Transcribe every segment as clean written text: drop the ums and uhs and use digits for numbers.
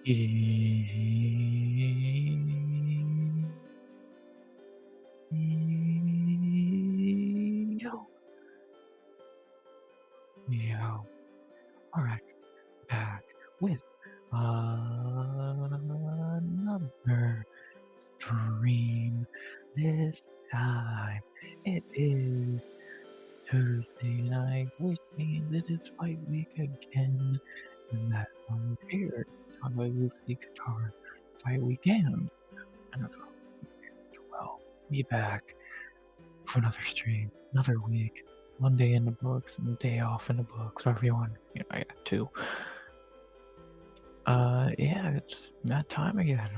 Yo, yo. All right, back with another stream. This time it is Tuesday night, which means it is fight week again, and that's why I'm here to talk about UFC Qatar fight weekend. NFL 12. We back for another stream, another week. One day in the books, and a day off in the books, whatever you want. You know, I got two. Yeah, it's that time again.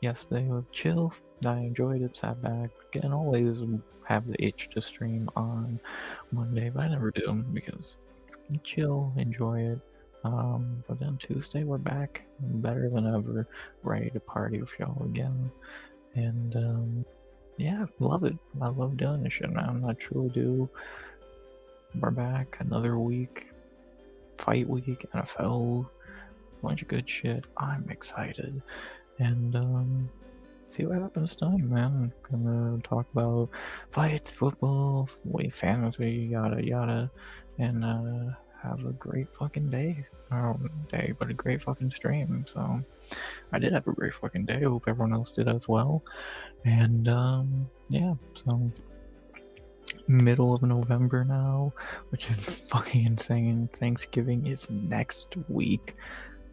Yesterday was chill. I enjoyed it, sat back. Again, always have the itch to stream on Monday, but I never do because chill, enjoy it. But then Tuesday we're back, better than ever, ready to party with y'all again. And yeah, love it. I love doing this shit, man. I truly do. We're back, another week, fight week, NFL, bunch of good shit. I'm excited, and see what happens tonight, man. I'm gonna talk about fights, football, fantasy, yada yada, and have a great fucking day. But a great fucking stream. So I did have a great fucking day. Hope everyone else did as well. And yeah, so middle of November now, which is fucking insane. Thanksgiving is next week,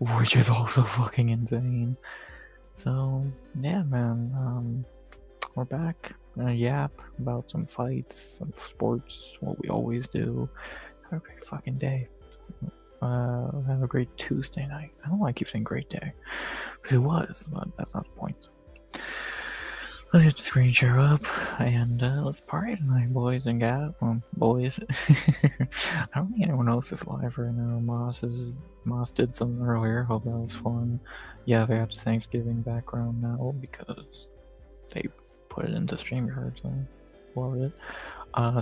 which is also fucking insane. So yeah, man, we're back. Gonna yap about some fights, some sports, what we always do. Have a great fucking day. Have a great Tuesday night. I don't know why I keep saying great day, because it was, but that's not the point. Let's get the screen share up and let's party tonight, boys and gals. Boys. I don't think anyone else is live right now. Moss did something earlier. Hope that was fun. Yeah, they have Thanksgiving background now because they put it into StreamYard, so love it.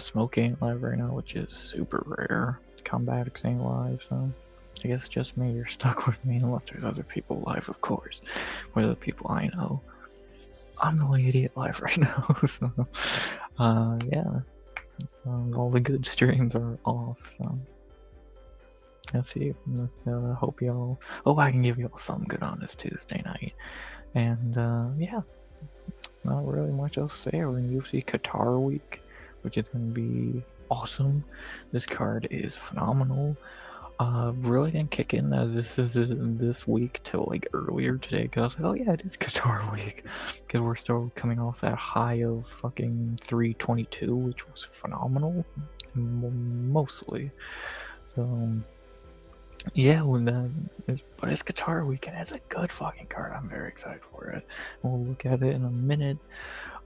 Smoke ain't live right now, which is super rare. Combatics ain't live, so I guess just me. You're stuck with me unless there's other people live, of course. Where the people I know. I'm the only idiot live right now, so yeah. All the good streams are off, so let's see. Hope y'all. Oh, I can give y'all something good on this Tuesday night, and yeah, not really much else to say. We're in UFC Qatar week, which is going to be awesome. This card is phenomenal. Really didn't kick in this week till like earlier today, because I was like, oh yeah, it is Qatar week, because we're still coming off that high of fucking 322, which was phenomenal, mostly. So yeah, but it's Qatar week and it's a good fucking card. I'm very excited for it. We'll look at it in a minute.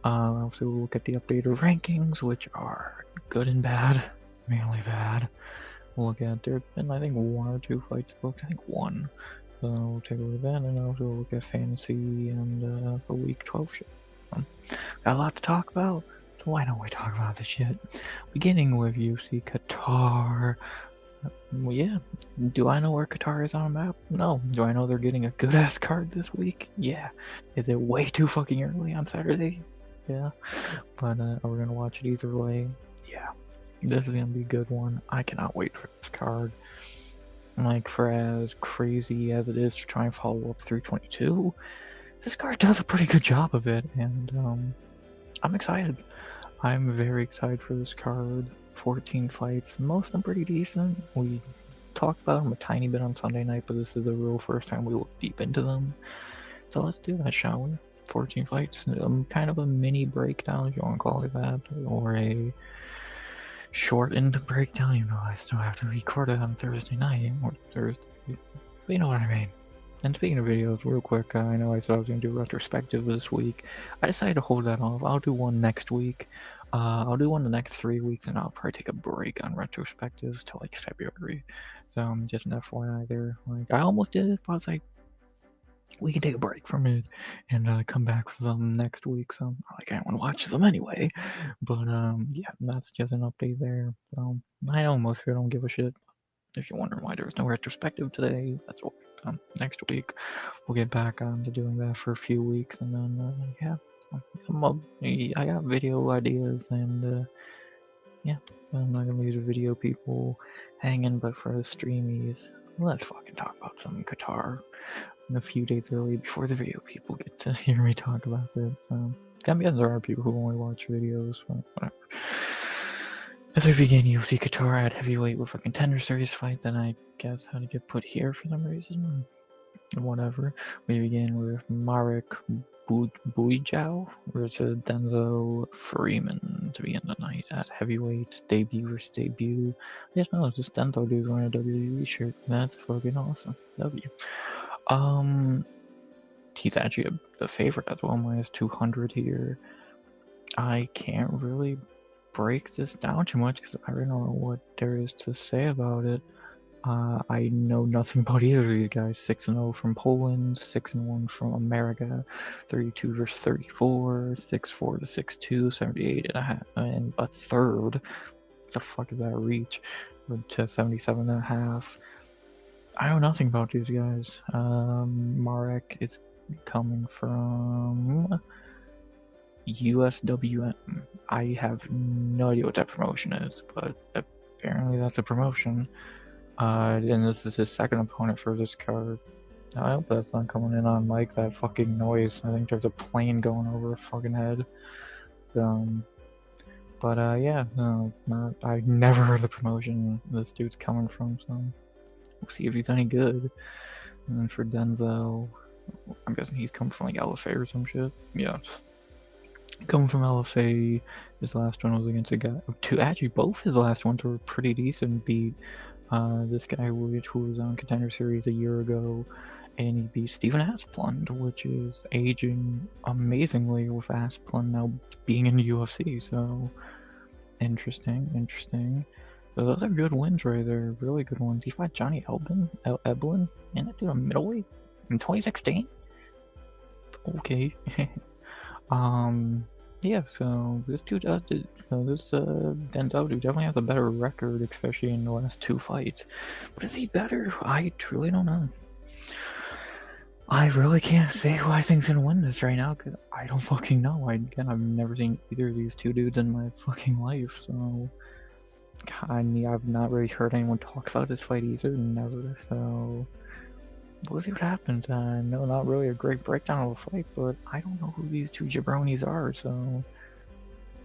So we'll look at the updated rankings, which are good and bad, mainly bad. We'll look at, there's been I think one or two fights booked, I think one. So we'll take a look at that, and also look at fantasy and the week 12 shit. Got a lot to talk about, so why don't we talk about this shit? Beginning with UFC Qatar. Well, yeah. Do I know where Qatar is on a map? No. Do I know they're getting a good ass card this week? Yeah. Is it way too fucking early on Saturday? Yeah. But are we gonna watch it either way? Yeah. This is gonna be a good one. I cannot wait for this card. Like, for as crazy as it is to try and follow up 322, this card does a pretty good job of it, and I'm excited. I'm very excited for this card. 14 fights, most of them pretty decent. We talked about them a tiny bit on Sunday night, but this is the real first time we look deep into them. So let's do that, shall we? 14 fights, kind of a mini breakdown, if you want to call it that, or a shortened breakdown. You know, I still have to record it on Thursday night, or Thursday, but you know what I mean. And speaking of videos, real quick, I know I said I was going to do a retrospective this week. I decided to hold that off. I'll do one next week. I'll do one the next 3 weeks, and I'll probably take a break on retrospectives till like February. So just an FYI there. Like, I almost did it, but I was like, we can take a break from it and come back for them next week. So like, I don't want to watch them anyway. But yeah, that's just an update there. So I know most of you don't give a shit. if you're wondering why there was no retrospective today, that's what next week we'll get back on to doing that for a few weeks, and then yeah, I got video ideas, and yeah, I'm not gonna leave the video people hanging, but for the streamies, let's fucking talk about some Qatar a few days early before the video people get to hear me talk about it. Because there are people who only watch videos, but whatever. As we begin UFC Qatar at heavyweight with a contender series fight that I guess had to get put here for some reason. Whatever. We begin with Marek Buijau versus Denzel Freeman to begin the night at heavyweight. Debut versus debut. I just know this Denzel dude's wearing a WWE shirt. That's fucking awesome. W. He's actually the favorite as well, minus 200 here. I can't really break this down too much because I don't know what there is to say about it. I know nothing about either of these guys. 6-0 from Poland, 6-1 from America, 32 versus 34, 6-4 to 6-2, 78 and a half, and a third. What the fuck is that reach? To 77 and a half. I know nothing about these guys. Marek is coming from USWM. I have no idea what that promotion is, but apparently that's a promotion. And this is his second opponent for this card. I hope that's not coming in on mic, that fucking noise. I think there's a plane going over her fucking head. But yeah, no, I've never heard of the promotion this dude's coming from, so we'll see if he's any good. And then for Denzel, I'm guessing he's come from like LFA or some shit. Yeah. Coming from LFA, his last one was against a guy. Actually, both his last ones were pretty decent. Beat this guy who was on Contender Series a year ago, and he beat Steven Asplund, which is aging amazingly with Asplund now being in the UFC. So interesting. So those are good wins right there, really good ones. He fought Johnny Eblin, and that dude a middleweight in 2016. Okay. Yeah, so this dude Denzel dude definitely has a better record, especially in the last two fights. But is he better? I truly don't know. I really can't say who I think's gonna win this right now, because I don't fucking know. I've never seen either of these two dudes in my fucking life, so I mean, I've not really heard anyone talk about this fight either, never, so we'll see what happens. No, not really a great breakdown of the fight, but I don't know who these two jabronis are, so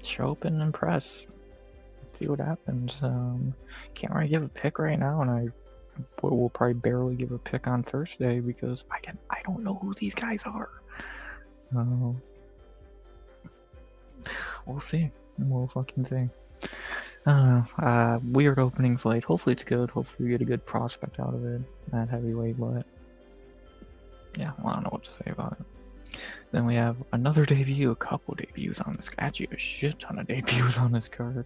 show up and impress. See what happens. Can't really give a pick right now, and I will probably barely give a pick on Thursday because I don't know who these guys are. We'll see. We'll fucking see. Weird opening fight. Hopefully it's good. Hopefully we get a good prospect out of it at heavyweight, but yeah, I don't know what to say about it. Then we have another debut, a couple debuts on this, actually a shit ton of debuts on this card.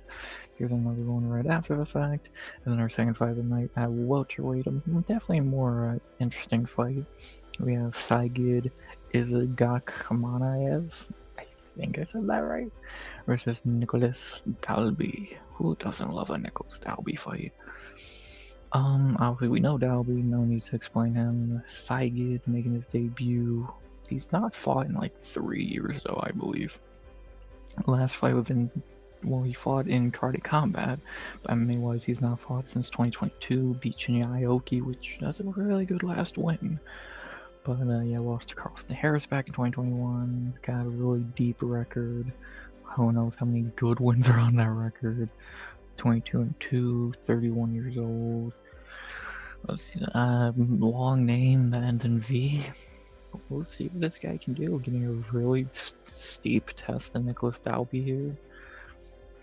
Here's another one right after the fact, and then our second fight of the night at welterweight, definitely a more interesting fight. We have Saigid Izagakmanaev, I think I said that right, versus Nicholas Dalby. Who doesn't love a Nicholas Dalby fight? Obviously we know Dalby, no need to explain him. Saigid making his debut. He's not fought in like 3 years though, I believe. Last fight he fought in Karate Combat, but MMA-wise he's not fought since 2022, beat Shinya Aoki, which that's a really good last win. But yeah, lost to Carlston Harris back in 2021, got a really deep record. Who knows how many good wins are on that record. 22-2, 31 years old. Let's see, long name that ends in V. We'll see what this guy can do. Getting a really steep test to Nicholas Dalby here.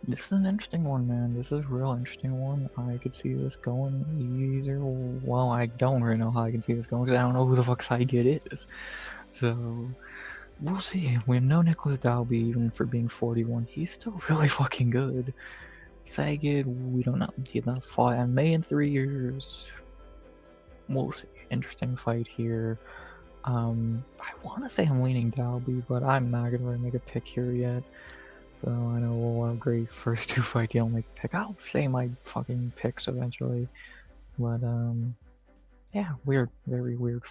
This is an interesting one, man. This is a real interesting one. I could see this going either. Well, I don't really know how I can see this going because I don't know who the fuck Saigid is. So we'll see. We know Nicholas Dalby, even for being 41, he's still really fucking good. Saigid, we don't know. He's not fought MMA in 3 years. We'll see. Interesting fight here. I want to say I'm leaning Dalby, but I'm not gonna really make a pick here yet. So I know we'll have great first two fights. You don't make a pick. I'll say my fucking picks eventually. But yeah, weird, very weird.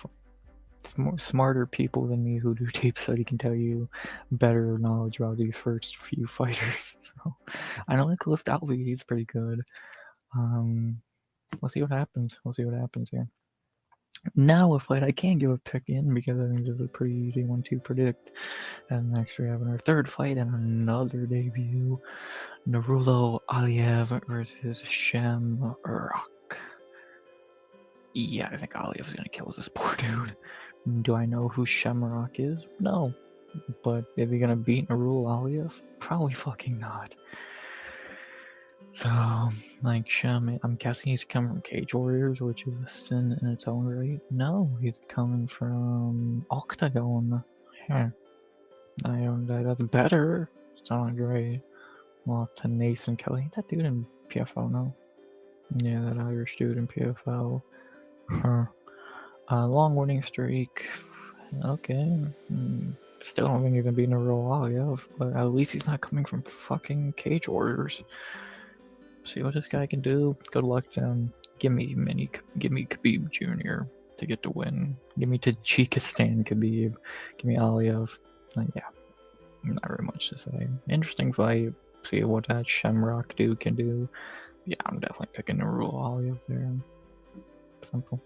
Smarter people than me who do tape study can tell you better knowledge about these first few fighters. So I know Nicholas Dalby, he's pretty good. We'll see what happens. We'll see what happens here. Now a fight I can't give a pick in because I think this is a pretty easy one to predict. And next we have our third fight and another debut. Narulo Aliyev versus Shamrock. Yeah, I think Aliyev's gonna kill this poor dude. Do I know who Shamrock is? No. But is he gonna beat Narulo Aliyev? Probably fucking not. So, like, I'm guessing he's coming from Cage Warriors, which is a sin in its own right. No, he's coming from Octagon. Yeah. That's better. It's not great. Lost to Nathan Kelly. Ain't that dude in PFL now? Yeah, that Irish dude in PFL. Long winning streak. Okay. Still don't think he's gonna beat Narulo Aliyev, but at least he's not coming from fucking Cage Warriors. See what this guy can do. Good luck to him. Give me Khabib Jr. to get the win. Give me Tajikistan Khabib. Give me Aliyev. Yeah, not very much to say. Interesting fight. See what that Shamrock dude can do. Yeah, I'm definitely picking Narulo Aliyev there. Simple.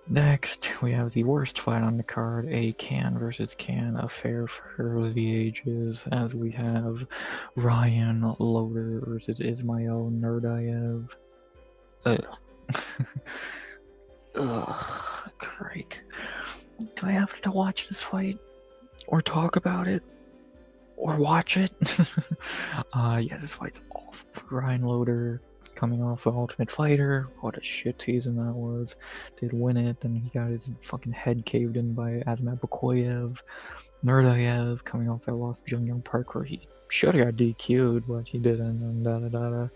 Next, we have the worst fight on the card, a Can versus Can affair for the ages, as we have Ryan Loader versus Ismail Nurdayev. Ugh. Ugh, great. Do I have to watch this fight? Or talk about it? Or watch it? Yeah, this fight's awful. Ryan Loader, coming off of Ultimate Fighter, what a shit season that was. Did win it, then he got his fucking head caved in by Azmat Bakoyev. Nurdayev, coming off that loss to Jung Young Park, where he should have got DQ'd, but he didn't, and da-da-da-da.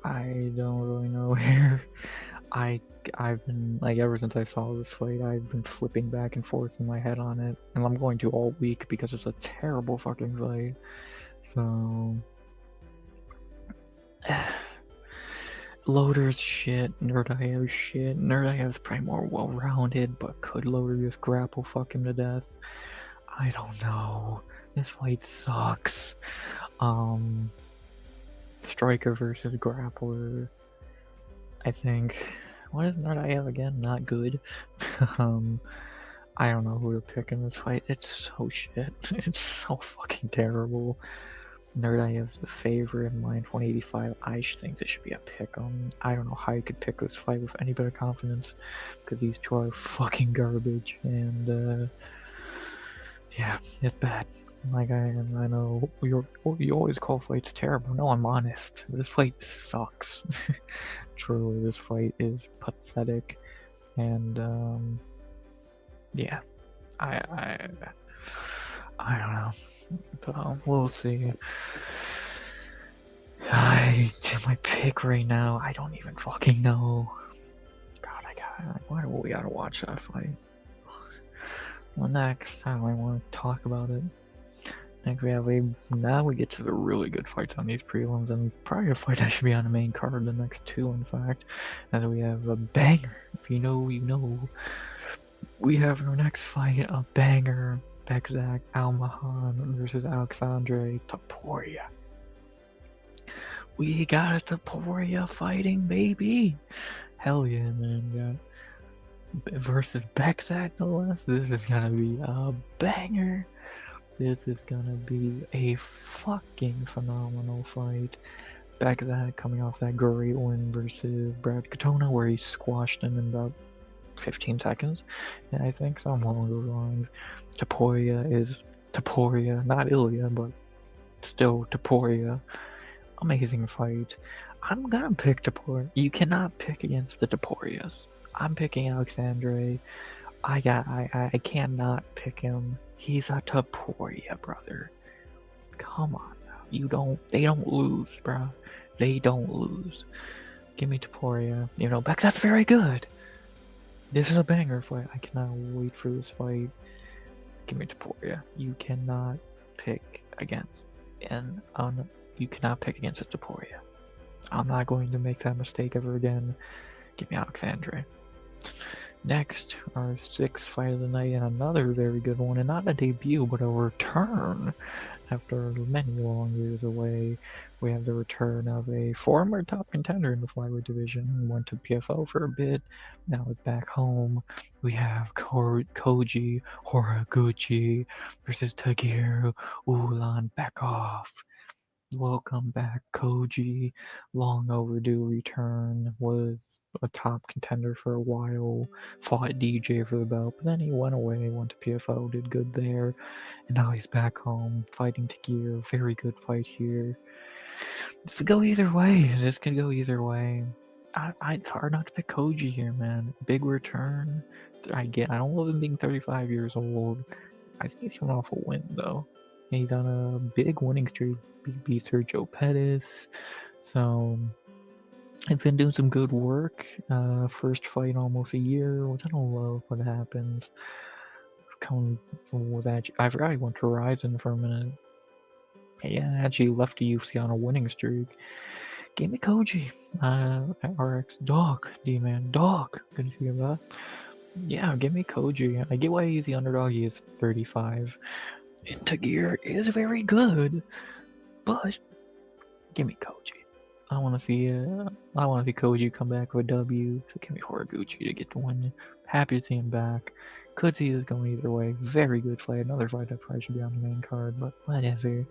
I don't really know here. I've been, like, ever since I saw this fight, I've been flipping back and forth in my head on it, and I'm going to all week because it's a terrible fucking fight. So, Loader's shit, Nurdayev's shit. Nurdayev's probably more well-rounded, but could Loader just grapple fuck him to death? I don't know. This fight sucks. Striker versus grappler. I think. What is Nurdayev again? Not good. I don't know who to pick in this fight. It's so shit. It's so fucking terrible. Nurdayev's the favorite in mine, 185. I think this should be a pick. I don't know how you could pick this fight with any bit of confidence, because these two are fucking garbage, and yeah, it's bad. Like, I know you always call fights terrible. No, I'm honest. This fight sucks. Truly, this fight is pathetic, and yeah, I don't know. So we'll see. I do my pick right now. I don't even fucking know. God, why do we gotta watch that fight? Well, next time I want to talk about it. Next we have now we get to the really good fights on these prelims, and probably a fight that should be on the main card, the next two in fact. And then we have a banger. If you know, you know. We have our next fight, a banger. Bekzak Almahan versus Alexandre Topuria. We got a Topuria fighting, baby. Hell yeah, man. Versus Bekzak, no less. This is gonna be a banger. This is gonna be a fucking phenomenal fight. Bekzak coming off that great win versus Brad Katona, where he squashed him in about 15 seconds, and I think something along those lines. Topuria is Topuria, not Ilya, but still Topuria. Amazing fight. I'm gonna pick Topuria. You cannot pick against the Topurias. I'm picking Alexandre. I cannot pick him. He's a Topuria, brother. Come on now. They don't lose, bro. They don't lose. Give me Topuria. You know, Bekzak's very good. This is a banger fight. I cannot wait for this fight. Give me Topuria. You cannot pick against. And you cannot pick against Topuria. I'm not going to make that mistake ever again. Give me Alexandre. Next, our sixth fight of the night, and another very good one, and not a debut, but a return. After many long years away, we have the return of a former top contender in the flyweight division. Went to PFL for a bit, now is back home. We have Koji Horiguchi versus Tagir Ulan Bekov. Welcome back, Koji. Long overdue return. Was a top contender for a while. Fought DJ for the belt, but then he went away, went to PFO, did good there, and now he's back home fighting Tagir. Very good fight here. This could go either way. This could go either way. It's hard not to pick Koji here, man. Big return. I don't love him being 35 years old. I think he's coming off a win though. He's on a big winning streak. He beat Sergio Pettis. So he's been doing some good work. First fight in almost a year, which I don't love what happens. Coming with that, I forgot he went to Ryzen for a minute. Yeah, actually left the UFC on a winning streak. Give me Koji. RX dog, D-man dog. Good to see you that. Yeah, give me Koji. I get why he's the underdog. He is 35. And Tagir is very good, but give me Koji. I want to see Koji come back with a W. So give me Horiguchi to get the win. Happy to see him back. Could see this going either way. Very good fight. Another fight that probably should be on the main card, but whatever.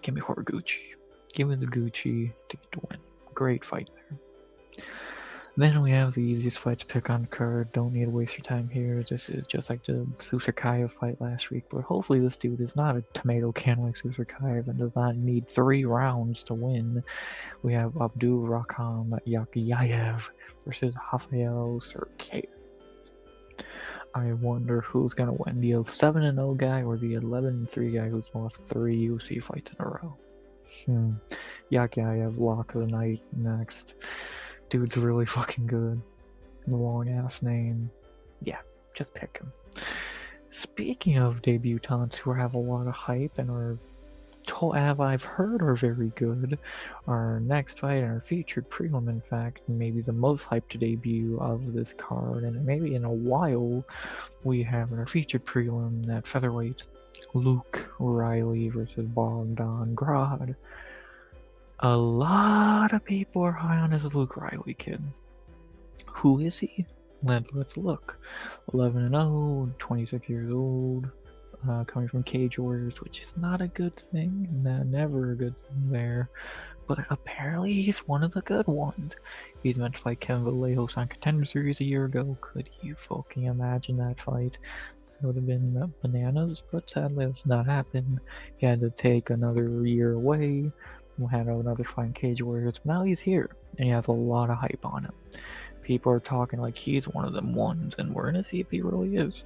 Give me Horiguchi. Give me the Gucci to get the win. Great fight there. Then we have the easiest fight to pick on the card. Don't need to waste your time here. This is just like the Susakayev fight last week, but hopefully this dude is not a tomato can like Susakayev and does not need 3 rounds to win. We have Abdul Rahman Yakiyayev versus Rafael Serkayev. I wonder who's gonna win, the 7-0 guy or the 11-3 guy who's lost 3 UFC fights in a row. Yakiyayev, lock of the night next. Dude's really fucking good. Long ass name. Yeah, just pick him. Speaking of debutants who have a lot of hype and I've heard are very good, our next fight and our featured prelim, in fact, maybe the most hyped debut of this card, and maybe in a while, we have our featured prelim at featherweight, Luke Riley versus Bogdan Grad. A lot of people are high on this Luke Riley kid. Who is he? Let's look. 11-0, 26 years old, coming from Cage Warriors, which is not a good thing. Never a good thing there. But apparently he's one of the good ones. He's meant to fight Kevin Vallejos on Contender Series a year ago. Could you fucking imagine that fight? That would have been bananas, but sadly that did not happen. He had to take another year away. We had another fight in Cage Warriors, but now he's here, and he has a lot of hype on him. People are talking like he's one of them ones, and we're gonna see if he really is.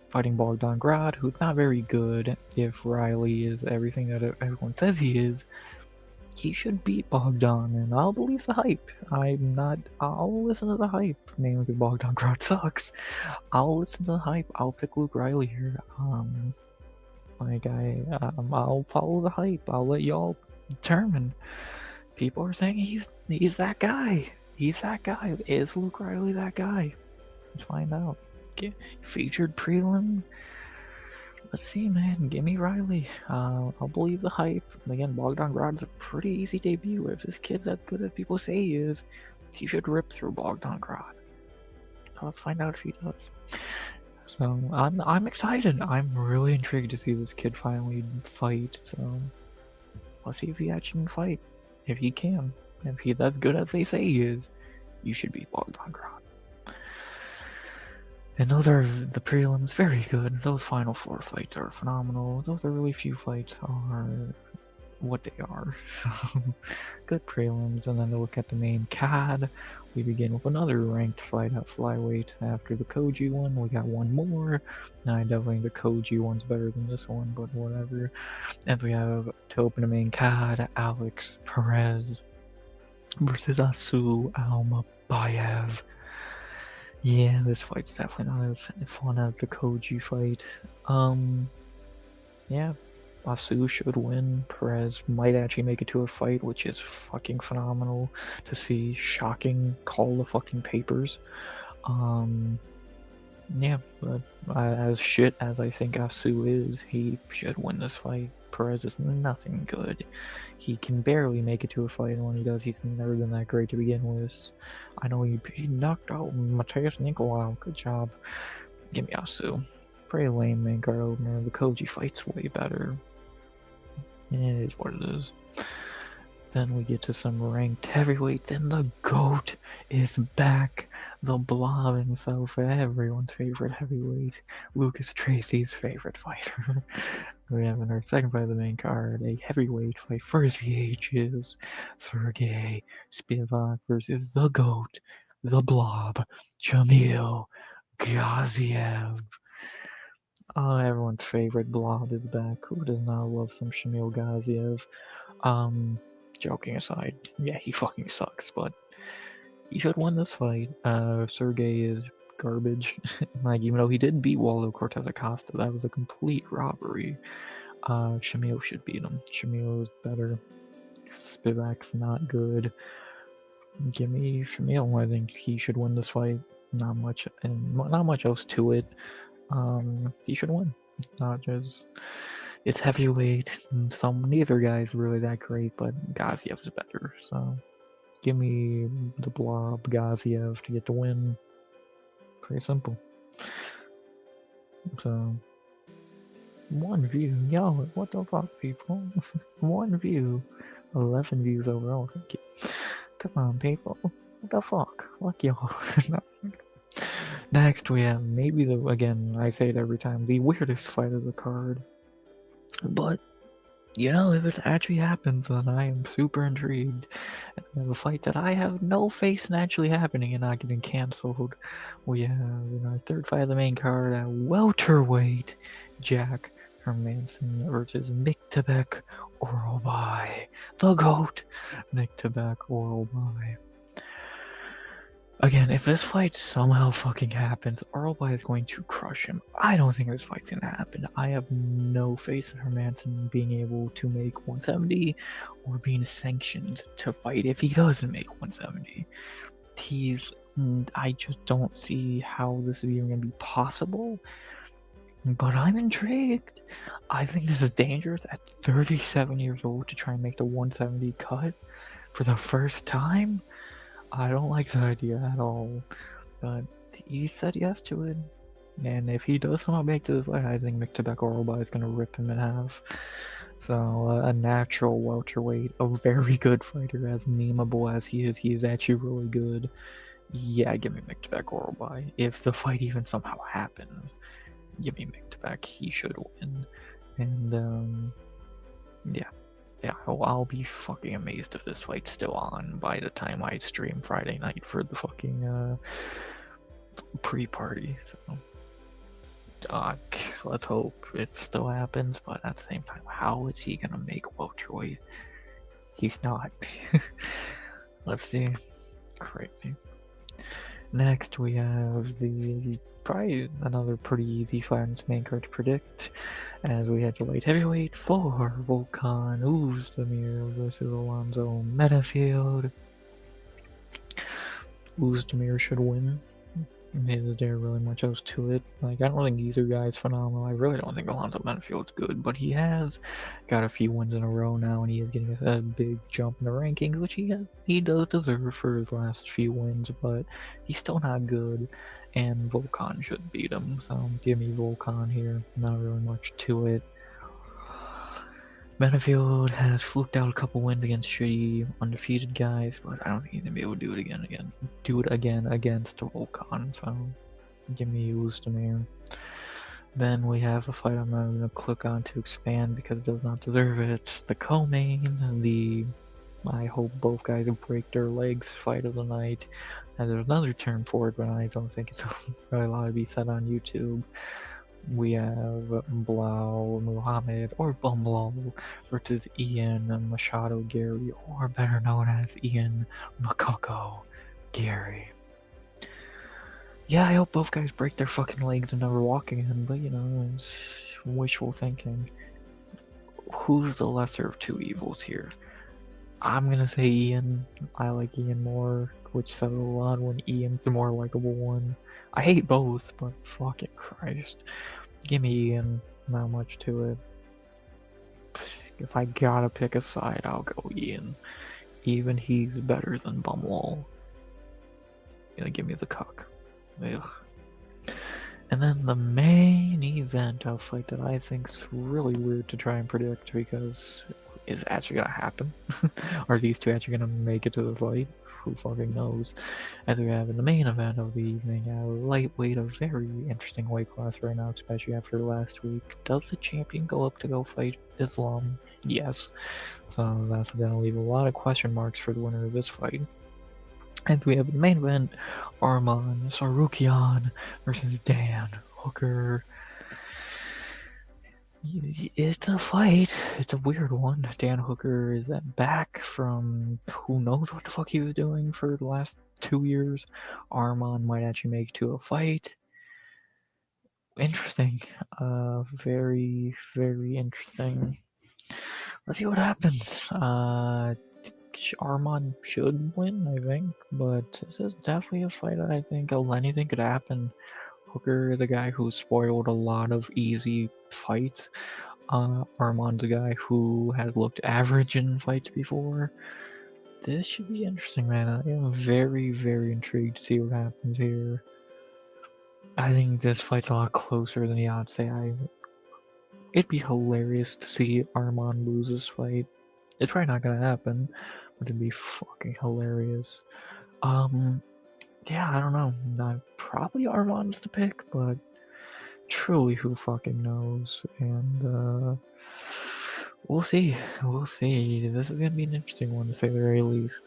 Fighting Bogdan Grad, who's not very good. If Riley is everything that everyone says he is, he should beat Bogdan, and I'll believe the hype. I'll listen to the hype. Mainly because Bogdan Grad sucks. I'll listen to the hype. I'll pick Luke Riley here. I'll follow the hype. I'll let y'all determine. People are saying he's that guy. He's that guy. Is Luke Riley that guy? Let's find out. Featured prelim. Let's see, man. Give me Riley. I'll believe the hype. Again, Bogdan Grad's a pretty easy debut. If this kid's as good as people say he is, he should rip through Bogdan Grad. So let's find out if he does. So I'm excited. I'm really intrigued to see this kid finally fight. So let's see if he actually can fight. If he can. If he's as good as they say he is, you should beat Bogdan Grad. And those are the prelims, very good. Those final 4 fights are phenomenal. Those are really few fights are what they are. So, good prelims. And then to look at the main card, we begin with another ranked fight at flyweight. After the Koji one, we got one more. I definitely think the Koji one's better than this one, but whatever. And we have, to open the main card, Alex Perez versus Asu Almabayev. Yeah, this fight's definitely not as fun as the Koji fight. Yeah, Asu should win. Perez might actually make it to a fight, which is fucking phenomenal to see. Shocking. Call the fucking papers. Yeah, but as shit as I think Asu is, he should win this fight. Perez is nothing good. He can barely make it to a fight, and when he does, he's never been that great to begin with. I know he knocked out Mateus Nicolau. Good job. Give me Asu. Pretty lame main card opener. The Koji fight's way better. It is what it is. Then we get to some ranked heavyweight. Then the GOAT is back. The Blob himself, everyone's favorite heavyweight. Lucas Tracy's favorite fighter. We have in our second fight of the main card a heavyweight fight for the ages. Sergey Spivak versus the GOAT, the Blob, Jamil Gaziev. Oh, everyone's favorite Blob is back. Who does not love some Shamil Gaziev? Joking aside, yeah, he fucking sucks, but he should win this fight. Sergey is garbage. Like, even though he did beat Waldo Cortez Acosta, that was a complete robbery. Shamil should beat him. Shamil is better. Spivak's not good. Give me Shamil. I think he should win this fight. Not much else to it. He should win. Not just it's heavyweight. Neither guy's really that great, but Gaziev's better. So give me the Blob Gaziev to get the win. Pretty simple. So 1 view, yo, what the fuck, people? 1 view, 11 views overall. Thank you. Come on, people. What the fuck? Fuck y'all. Next, we have maybe again, I say it every time, the weirdest fight of the card. But, you know, if it actually happens, then I am super intrigued. And we have a fight that I have no faith in actually happening and not getting cancelled. We have, in our third fight of the main card, at welterweight, Jack Hermanson versus Miktebek Orolbai. The GOAT, Miktebek Orolbai. Again, if this fight somehow fucking happens, Orolbai is going to crush him. I don't think this fight's gonna happen. I have no faith in Hermanson being able to make 170 or being sanctioned to fight if he doesn't make 170. I just don't see how this is even gonna be possible. But I'm intrigued. I think this is dangerous at 37 years old to try and make the 170 cut for the first time. I don't like that idea at all, but he said yes to it. And if he does somehow make the fight, I think Miktebek Orolbai is going to rip him in half. So, a natural welterweight, a very good fighter, as memeable as he is actually really good. Yeah, give me Miktebek Orolbai. If the fight even somehow happens, give me Miktebek. He should win. And, yeah. Yeah, I'll be fucking amazed if this fight's still on by the time I stream Friday night for the fucking pre-party. So, let's hope it still happens, but at the same time, how is he gonna make welterweight? He's not. Let's see. Crazy. Next, we have probably another pretty easy fight on this main card to predict, as we had the light heavyweight for Volkan Oezdemir versus Alonzo Metafield. Oezdemir should win. Is there really much else to it? Like, I don't think either guy's phenomenal. I really don't think Alonzo Metafield's good, but he has got a few wins in a row now, and he is getting a big jump in the rankings, which he does deserve for his last few wins, but he's still not good, and Volkan should beat him, so give me Volkan here. Not really much to it. Metafield has fluked out a couple wins against shitty, undefeated guys, but I don't think he's gonna be able to do it again against Volkan, so give me Oezdemir. Then we have a fight I'm not gonna click on to expand because it does not deserve it. The co-main, I hope both guys break their legs fight of the night. And there's another term for it, but I don't think it's really allowed to be said on YouTube. We have Blau Muhammad or Bumblal versus Ian Machado Gary, or better known as Ian Makoko Gary. Yeah, I hope both guys break their fucking legs and never walk again, but you know, it's wishful thinking. who's the lesser of two evils here? I'm gonna say Ian. I like Ian more, which says a lot when Ian's the more likable one. I hate both, but fucking Christ. Give me Ian, not much to it. If I gotta pick a side, I'll go Ian. Even he's better than Bumwall. Gonna give me the cuck. Ugh. And then the main event, a fight that I think is really weird to try and predict because is it actually gonna happen? Are these two actually gonna make it to the fight? Who fucking knows? And we have in the main event of the evening, a lightweight, a very interesting weight class right now, especially after last week. Does the champion go up to go fight Islam? Yes. So that's gonna leave a lot of question marks for the winner of this fight. And we have the main event, Arman Sarukian versus Dan Hooker. It's a fight. It's a weird one. Dan Hooker is back from who knows what the fuck he was doing for the last 2 years. Arman might actually make it to a fight. Interesting. Very, very interesting. Let's see what happens. Arman should win, I think, but this is definitely a fight that I think anything could happen. Hooker, the guy who spoiled a lot of easy fights. Arman's a guy who has looked average in fights before. This should be interesting, man. I am very, very intrigued to see what happens here. I think this fight's a lot closer than the odds say. It'd be hilarious to see Arman lose this fight. It's probably not gonna happen, but it'd be fucking hilarious. Yeah, I don't know. Probably Arman's the pick, but truly, who fucking knows? And we'll see. We'll see. This is gonna be an interesting one to say the very least.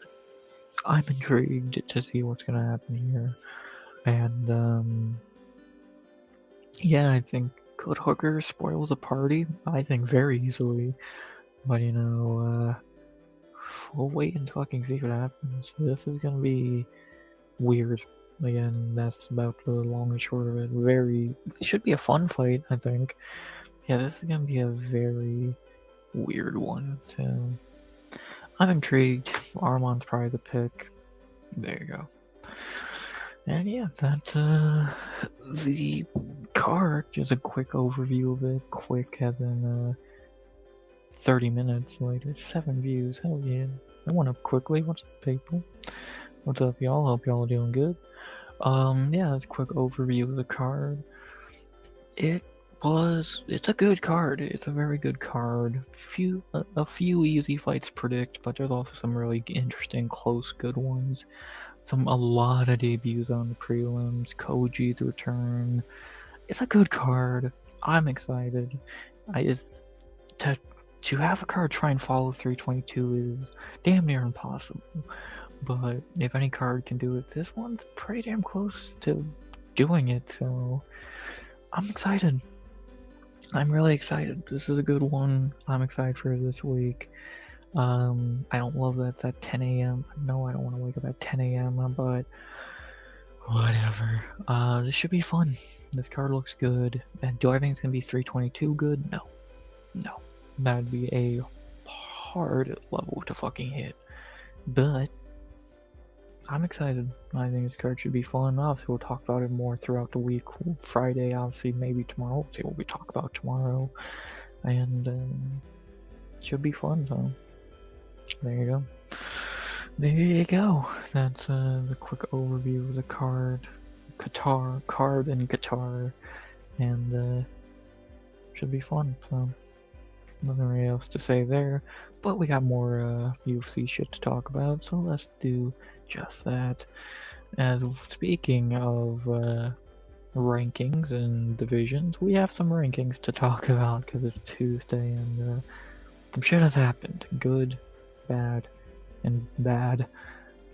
I'm intrigued to see what's gonna happen here, and yeah, I think could Hooker spoil the party? I think very easily, but we'll wait and fucking see what happens. This is gonna be weird. Again, that's about the long and short of it. It should be a fun fight, I think. Yeah, this is gonna be a very weird one, too. I'm intrigued. Arman's probably the pick. There you go. And yeah, that's the card. Just a quick overview of it. Quick as in 30 minutes later. 7 views. Hell yeah. I went up quickly. What's up, people? What's up, y'all? Hope y'all are doing good. Yeah, that's a quick overview of the card. It's a good card. It's a very good card. A few easy fights to predict, but there's also some really interesting, close, good ones. A lot of debuts on the prelims. Koji's return. It's a good card. I'm excited. To have a card try and follow 322 is damn near impossible. But if any card can do it, this one's pretty damn close to doing it, so I'm excited. I'm really excited. This is a good one. I'm excited for this week. I don't love that it's at 10 a.m. No, I don't want to wake up at 10 a.m., but whatever. This should be fun. This card looks good. And do I think it's going to be 322 good? No. No. That'd be a hard level to fucking hit. But I'm excited. I think this card should be fun. Obviously, we'll talk about it more throughout the week. Friday, obviously, maybe tomorrow. We'll see what we talk about tomorrow. And it should be fun, so there you go. There you go. That's the quick overview of the card. Card in Qatar. And should be fun, so nothing really else to say there. But we got more UFC shit to talk about, so let's do just that. As speaking of rankings and divisions, we have some rankings to talk about because it's Tuesday and some shit has happened. Good, bad, and bad.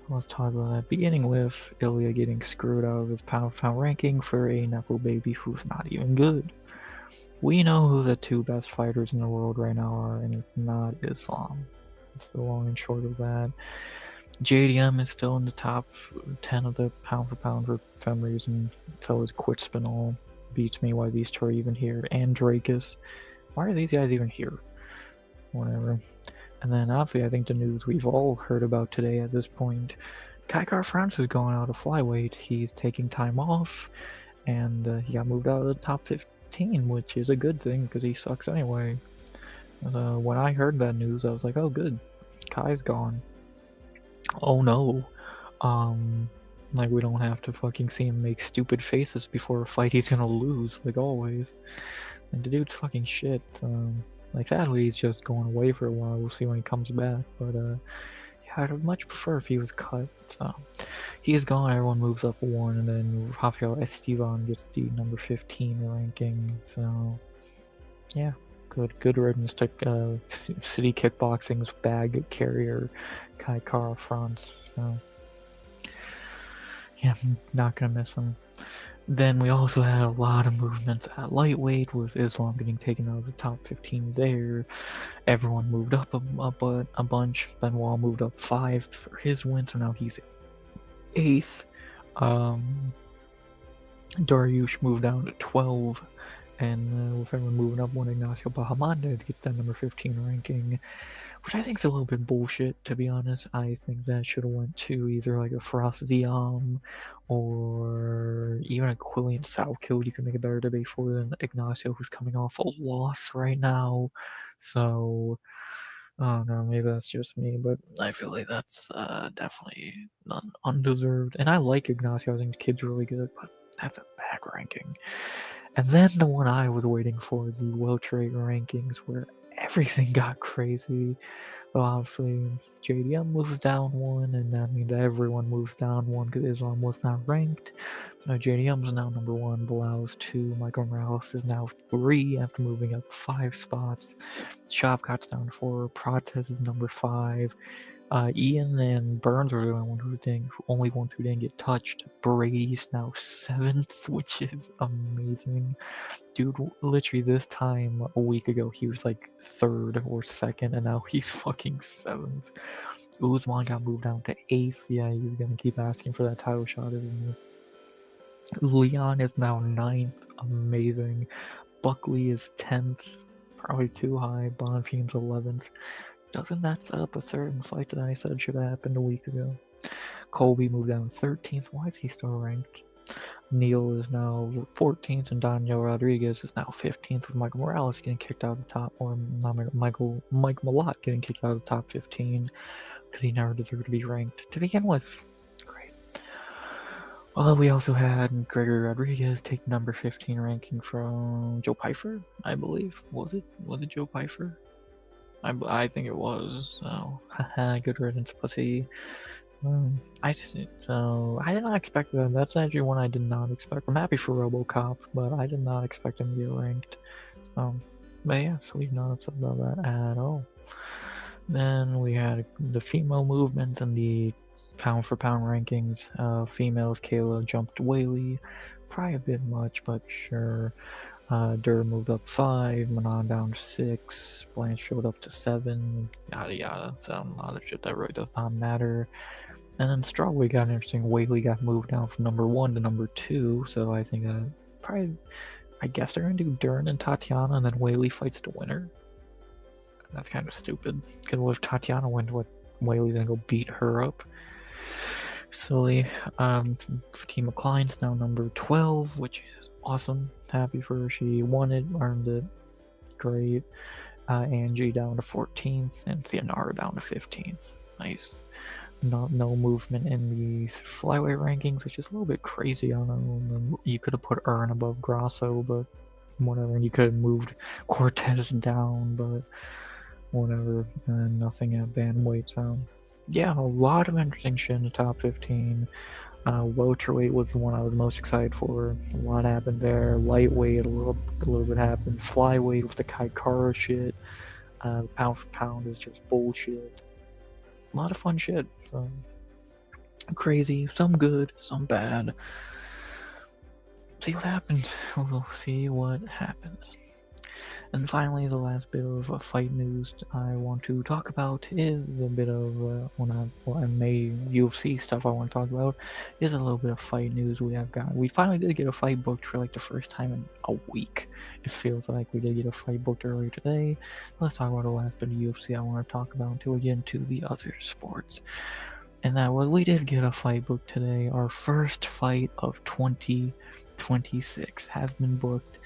Let's talk about that. Beginning with Ilya getting screwed out of his pound-for-pound ranking for a Nepo baby who's not even good. We know who the 2 best fighters in the world right now are, and it's not Islam. It's the long and short of that. JDM is still in the top 10 of the pound-for-pound for some reason. So is Quit Spinal. Beats me why these two are even here. And Drakus. Why are these guys even here? whatever. And then obviously I think the news we've all heard about today at this point, Kaikar France is going out of flyweight. He's taking time off, and he got moved out of the top 15, which is a good thing because he sucks anyway. When I heard that news, I was like, oh good, Kai's gone. Oh no. Like we don't have to fucking see him make stupid faces before a fight he's gonna lose, like always. And the dude's fucking shit. Like sadly he's just going away for a while. We'll see when he comes back. But yeah, I'd much prefer if he was cut. So he is gone. Everyone moves up one, and then Rafael Esteban gets the number 15 ranking. So yeah, good riddance to City Kickboxing's bag carrier Kai Kara France. So yeah, I'm not gonna miss him. Then we also had a lot of movements at lightweight, with Islam getting taken out of the top 15 there. Everyone moved up a bunch. Benoit moved up 5 for his win, so now he's 8th. Dariush moved down to 12. And with everyone moving up, one Ignacio Bahamondes gets that number 15 ranking, which I think is a little bit bullshit, to be honest. I think that should have went to either like a Faraz Diam or even a Quillian Salkill. You can make a better debate for than Ignacio, who's coming off a loss right now. So, I don't know, maybe that's just me, but I feel like that's definitely undeserved. And I like Ignacio, I think the kid's really good, but that's a bad ranking. And then the one I was waiting for, the welterweight rankings, where everything got crazy. Well, obviously, JDM moves down 1, and that means everyone moves down 1 because Islam was not ranked. JDM is now number 1, Bilau's 2, Michael Morales is now 3 after moving up 5 spots. Shavkat's down 4, Protez is number 5. Ian and Burns are the only ones who didn't get touched. Brady's now 7th, which is amazing. Dude, literally this time a week ago, he was like 3rd or 2nd, and now he's fucking 7th. Usman got moved down to 8th. Yeah, he's gonna keep asking for that title shot, isn't he? Leon is now 9th. Amazing. Buckley is 10th. Probably too high. Bonfim's 11th. Doesn't that set up a certain fight that I said should have happened a week ago? Colby moved down 13th. Why is he still ranked? Neil is now 14th, and Daniel Rodriguez is now 15th, with Michael Morales getting kicked out of the top, or not Mike Malott getting kicked out of the top 15 because he never deserved to be ranked to begin with. Great. We also had Gregory Rodriguez take number 15 ranking from Joe Pyfer, I believe. Was it Joe Pyfer? I think it was. So, haha, good riddance, pussy. I did not expect that. That's actually one I did not expect. I'm happy for RoboCop, but I did not expect him to get ranked. But yeah, so we're not upset about that at all. Then we had the female movement and the pound for pound rankings. Females, Kayla jumped Whaley, probably a bit much, but sure. Durr moved up 5, Manon down to 6, Blanchfield up to 7, yada yada. So a lot of shit that really does not matter. And then Strawweight got interesting. Whaley got moved down from number 1 to number 2, so I think I guess they're gonna do Dern and Tatiana, and then Whaley fights the winner. That's kind of stupid, because if Tatiana wins, Whaley's gonna go beat her up. Silly. Fatima Klein's now number 12, which is awesome. Happy for her. She won it, earned it. Great. Angie down to 14th, and Theonara down to 15th. Nice. No movement in the flyweight rankings, which is a little bit crazy. I don't know. You could have put Earn above Grasso, but whatever. And you could have moved Cortez down, but whatever. And nothing at bantamweight. So yeah, a lot of interesting shit in the top 15. Welterweight was the one I was most excited for. A lot happened there. Lightweight, a little bit happened. Flyweight with the Kai Kara shit. Pound for pound is just bullshit. A lot of fun shit. So, crazy. Some good, some bad. See what happens. We'll see what happens. And finally, the last bit of fight news I want to talk about is a bit of UFC stuff I want to talk about is a little bit of fight news we have got. We finally did get a fight booked for like the first time in a week. It feels like we did get a fight booked earlier today. Let's talk about the last bit of UFC I want to talk about until we get into the other sports. And that was, we did get a fight booked today. Our first fight of 2026 has been booked,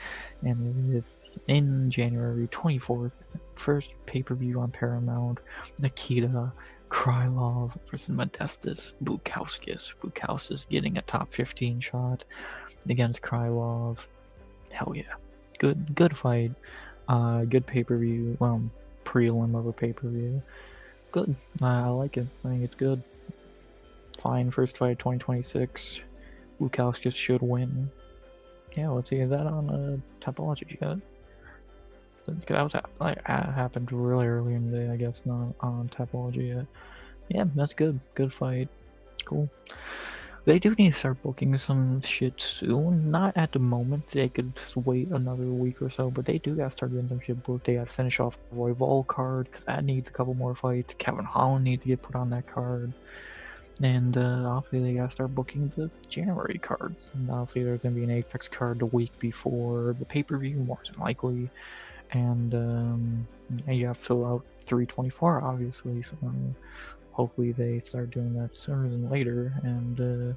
and it is in January 24th. First pay-per-view on Paramount. Nikita Krylov versus Modestas Bukauskas. Bukauskas getting a top 15 shot against Krylov. Hell yeah. Good fight. Good pay-per-view. Well, prelim of a pay-per-view. Good. I like it. I think it's good. Fine first fight 2026. Bukauskas should win. Yeah, let's see that on Topology yet. That was happened really early in the day, I guess, not on Topology yet. Yeah, that's good. Good fight. Cool. They do need to start booking some shit soon. Not at the moment. They could just wait another week or so, but they do gotta start getting some shit booked. They gotta finish off the Roy Vol card, because that needs a couple more fights. Kevin Holland needs to get put on that card. And obviously they gotta start booking the January cards. And obviously there's gonna be an Apex card the week before the pay-per-view, more than likely. And you have to fill out 324, obviously. So hopefully they start doing that sooner than later. And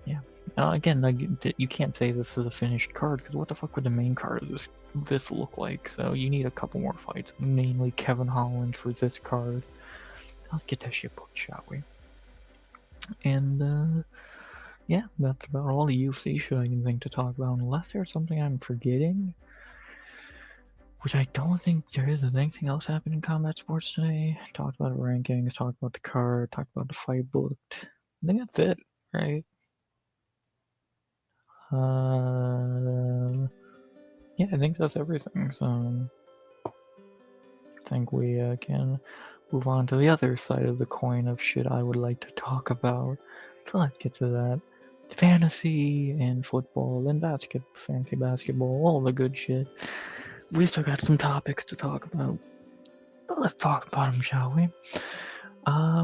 yeah. Again, you can't say this is a finished card, because what the fuck would the main card of this look like? So you need a couple more fights, mainly Kevin Holland for this card. Let's get that shit booked, shall we? And yeah, that's about all the UFC shit I can think to talk about, unless there's something I'm forgetting, which I don't think there is. Does anything else happen in combat sports today? Talked about the rankings, talked about the card, talked about the fight booked. I think that's it, right? Yeah, I think that's everything. So I think we can move on to the other side of the coin of shit I would like to talk about. So let's get to that. Fantasy and football and fantasy basketball, all the good shit. We still got some topics to talk about, but let's talk about them, shall we?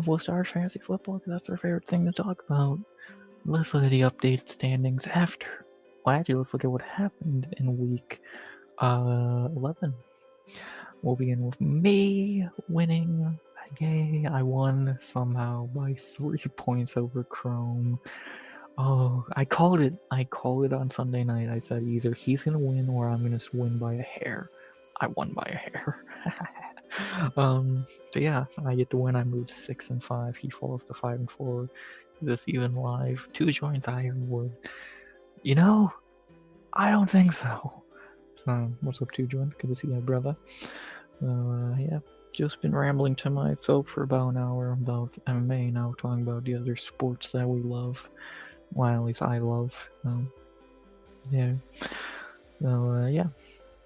We'll start fantasy football because that's our favorite thing to talk about. Let's look at the updated standings after. Well, actually, let's look at what happened in week 11. We'll begin with me winning. Yay, I won somehow by 3 points over Chrome. Oh, I called it on Sunday night. I said either he's gonna win or I'm gonna win by a hair. I won by a hair. So yeah, I get to win. I moved to 6 and 5. He falls to 5 and 4. This even live. 2 joints I would. You know, I don't think so. So what's up, 2 joints? Good to see you, brother. Yeah, just been rambling to myself for about an hour about MMA. Now talking about the other sports that we love. Well, at least I love. So yeah. So yeah,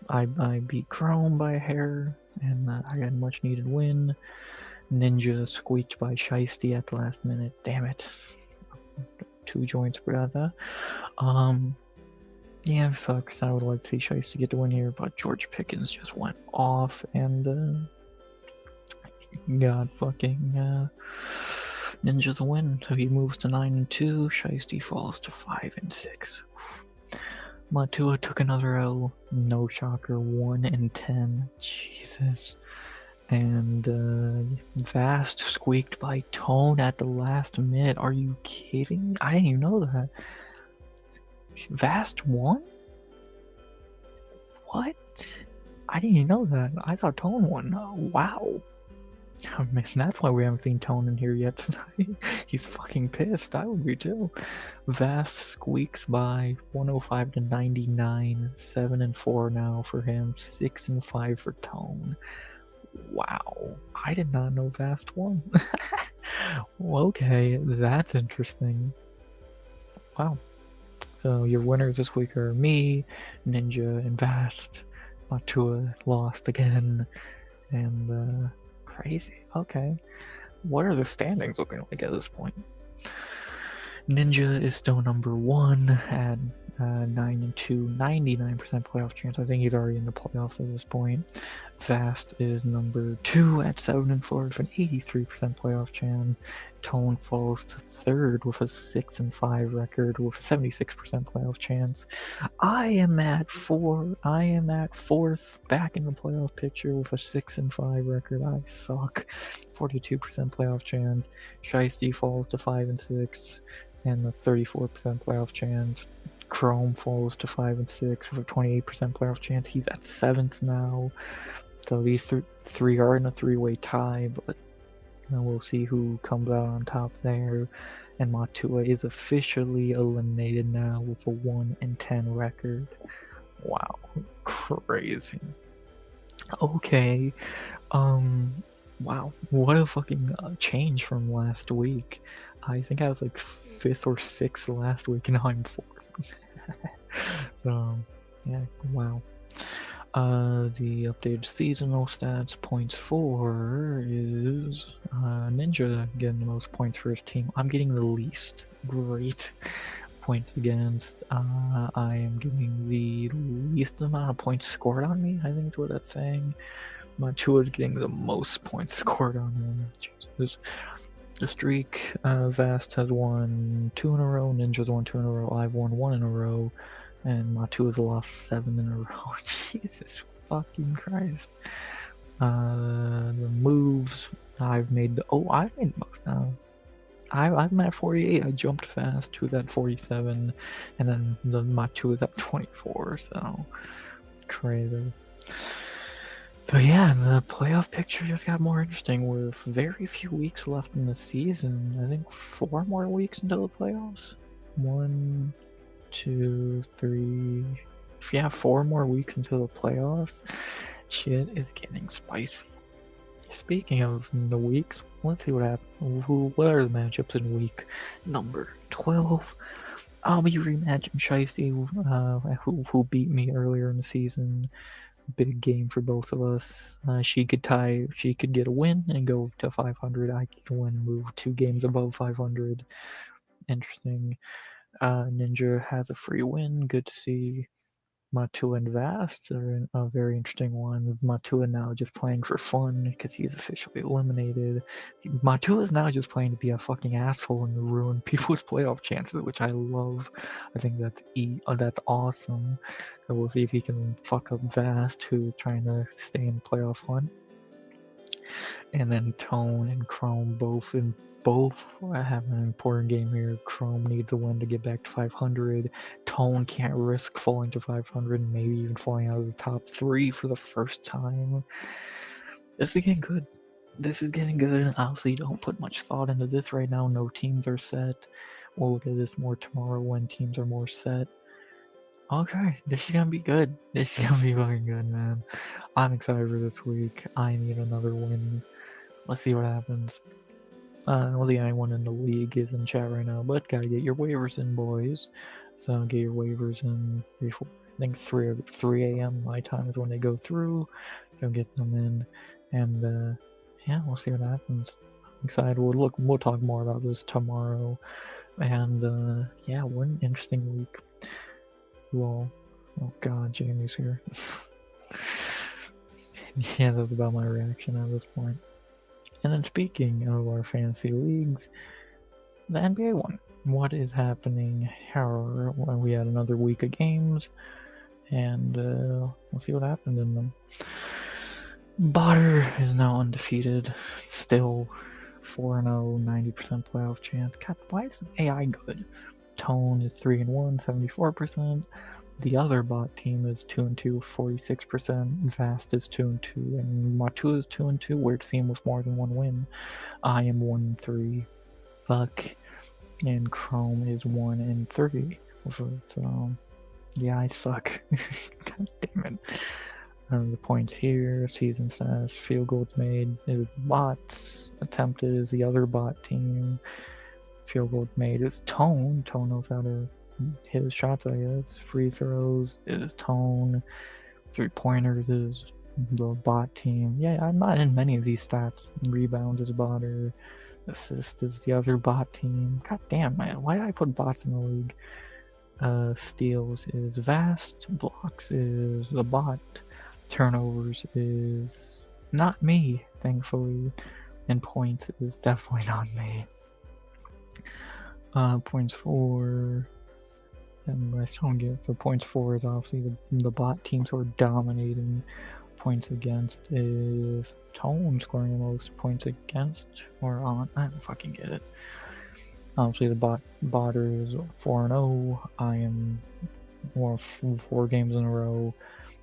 I beat Chrome by a hair, and I got a much needed win. Ninja squeaked by Shiesty at the last minute. Damn it. 2 joints, brother. Yeah, it sucks. I would like to see Shiesty get the win here, but George Pickens just went off and got fucking Ninja's a win. So he moves to 9 and 2. Shiesty falls to 5 and 6. Matua took another L. No shocker. 1 and 10. Jesus. And Vast squeaked by Tone at the last minute. Are you kidding? I didn't even know that. Vast won? What? I didn't even know that. I thought Tone won. Oh, wow. Oh, man, that's why we haven't seen Tone in here yet tonight. He's fucking pissed. I would be too. Vast squeaks by 105 to 99. 7 and 4 now for him. 6 and 5 for Tone. Wow. I did not know Vast won. Well, okay, that's interesting. Wow. So your winners this week are me, Ninja, and Vast. Matua lost again. And crazy. Okay. What are the standings looking like at this point? Ninja is still number 1 at 9-2, 99% playoff chance. I think he's already in the playoffs at this point. Vast is number 2 at 7-4 with an 83% playoff chance. Tone falls to 3rd with a 6-5 record with a 76% playoff chance. I am at 4th, back in the playoff picture with a 6-5 record. I suck. 42% playoff chance. Shiesty falls to 5-6 and a 34% playoff chance. Chrome falls to 5-6 with a 28% playoff chance. He's at 7th now. So these three are in a 3-way tie, but we'll see who comes out on top there. And Matua is officially eliminated now with a 1-10 record. Wow, crazy. Okay, wow, what a fucking change from last week. I think I was like 5th or 6th last week, and now I'm 4th. So, yeah, wow. The updated seasonal stats, points for is Ninja getting the most points for his team. I'm getting the least. Great. Points against. I am getting the least amount of points scored on me, I think is what that's saying. Matua is getting the most points scored on him. Jesus. The streak, Vast has won 2 in a row, Ninja's won 2 in a row, I've won 1 in a row, and Matua's lost 7 in a row. Jesus fucking Christ. The moves, I've made the most now. I'm at 48, I jumped fast, who's at 47, and then the Matua's at 24, so crazy. But yeah, the playoff picture just got more interesting with very few weeks left in the season. I think 4 more weeks until the playoffs. 1, 2, 3. Yeah, 4 more weeks until the playoffs. Shit is getting spicy. Speaking of the weeks, let's see what happened. What are the matchups in week number 12? I'll be rematching Shiesty, who beat me earlier in the season. Big game for both of us. She could get a win and go to 500. I could win and move 2 games above 500. Interesting. Ninja has a free win. Good to see. Matua and Vast are a very interesting one. Matua now just playing for fun because he's officially eliminated. Matua is now just playing to be a fucking asshole and ruin people's playoff chances, which I love. I think that's awesome. So we'll see if he can fuck up Vast, who's trying to stay in playoff hunt. And then Tone and Chrome both have an important game here. Chrome needs a win to get back to 500. Tone can't risk falling to 500, maybe even falling out of the top 3 for the first time. This is getting good. Obviously, don't put much thought into this right now. No teams are set. We'll look at this more tomorrow when teams are more set. Okay, this is gonna be good. This is gonna be fucking good, man. I'm excited for this week. I need another win. Let's see what happens. Well, the only one in the league is in chat right now, but gotta get your waivers in, boys. So get your waivers in before, I think 3 a.m. my time is when they go through. So get them in, and yeah, we'll see what happens. I'm excited. We'll talk more about this tomorrow, and yeah, what an interesting week. Lol. Oh god, Jamie's here. Yeah, that's about my reaction at this point. And then speaking of our fantasy leagues, the NBA one. What is happening? We had another week of games, and we'll see what happened in them. Botter is now undefeated, still 4-0, 90% playoff chance. God, why is AI good? Tone is 3-1, 74%. The other bot team is 2-2, 46%. Vast is 2-2, and Matua is 2-2. Weird team with more than 1 win. I am 1-3. Fuck. And Chrome is 1-3. So, yeah, I suck. God damn it. The points here, season stats, field goals made is bots. Attempted is the other bot team. Field goals made is Tone. Tone knows how to hit his shots, I guess. Free throws is Tone. 3-pointers is the bot team. Yeah, I'm not in many of these stats. Rebounds is Botter. Assist is the other bot team. God damn, man. Why did I put bots in the league? Steals is Vast, blocks is the bot, turnovers is not me, thankfully, and points is definitely not me. Points for, and I still don't get, so points for is obviously the bot teams who are dominating. Points against is Tone scoring the most points against or on. I don't fucking get it. Obviously, the botter is 4-0. I am 4 games in a row.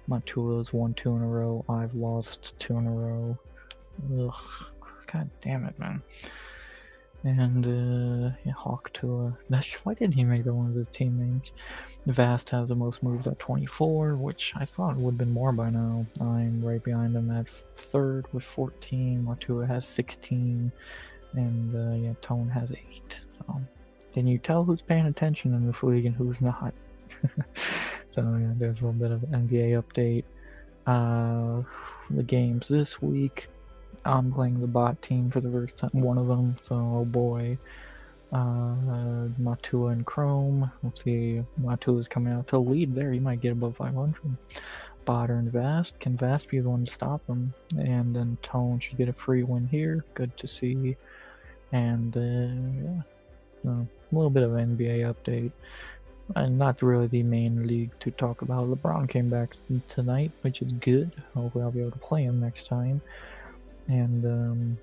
Matula's won 2 in a row. I've lost 2 in a row. Ugh, god damn it, man. And yeah, Hawk Tua. Why didn't he make that one of his team names? Vast has the most moves at 24, which I thought would have been more by now. I'm right behind him at 3rd with 14. Matua has 16. And yeah, Tone has 8. So, can you tell who's paying attention in this league and who's not? So yeah, there's a little bit of NBA update. The games this week, I'm playing the bot team for the first time, one of them, so oh boy. Matua and Chrome. Let's see, Matua's coming out to lead there. He might get above 500. Botter and Vast. Can Vast be the one to stop him? And then Tone should get a free win here. Good to see. And yeah, a little bit of NBA update. And not really the main league to talk about. LeBron came back tonight, which is good. Hopefully I'll be able to play him next time. And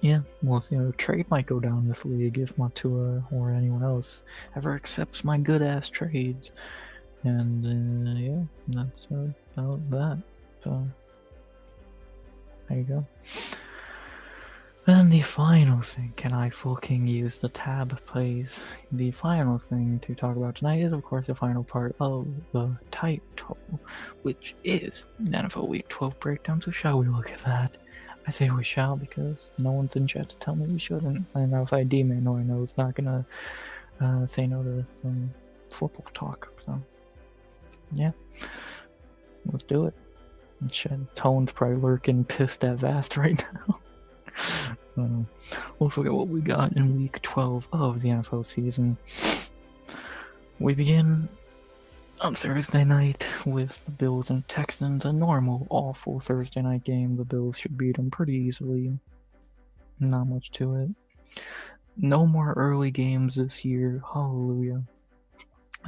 yeah, we'll see. A trade might go down this league if Matua or anyone else ever accepts my good ass trades. And yeah, that's about that. So there you go. Then the final thing, can I fucking use the tab, please? The final thing to talk about tonight is, of course, the final part of the title, which is the NFL Week 12 breakdown. So shall we look at that? I say we shall because no one's in chat to tell me we shouldn't. And outside D-Man, I know it's not gonna say no to some football talk. So yeah, let's do it. Tone's probably lurking pissed at Vast right now. We'll look at what we got in week 12 of the NFL season. We begin on Thursday night with the Bills and Texans, a normal, awful Thursday night game. The Bills should beat them pretty easily. Not much to it. No more early games this year. Hallelujah.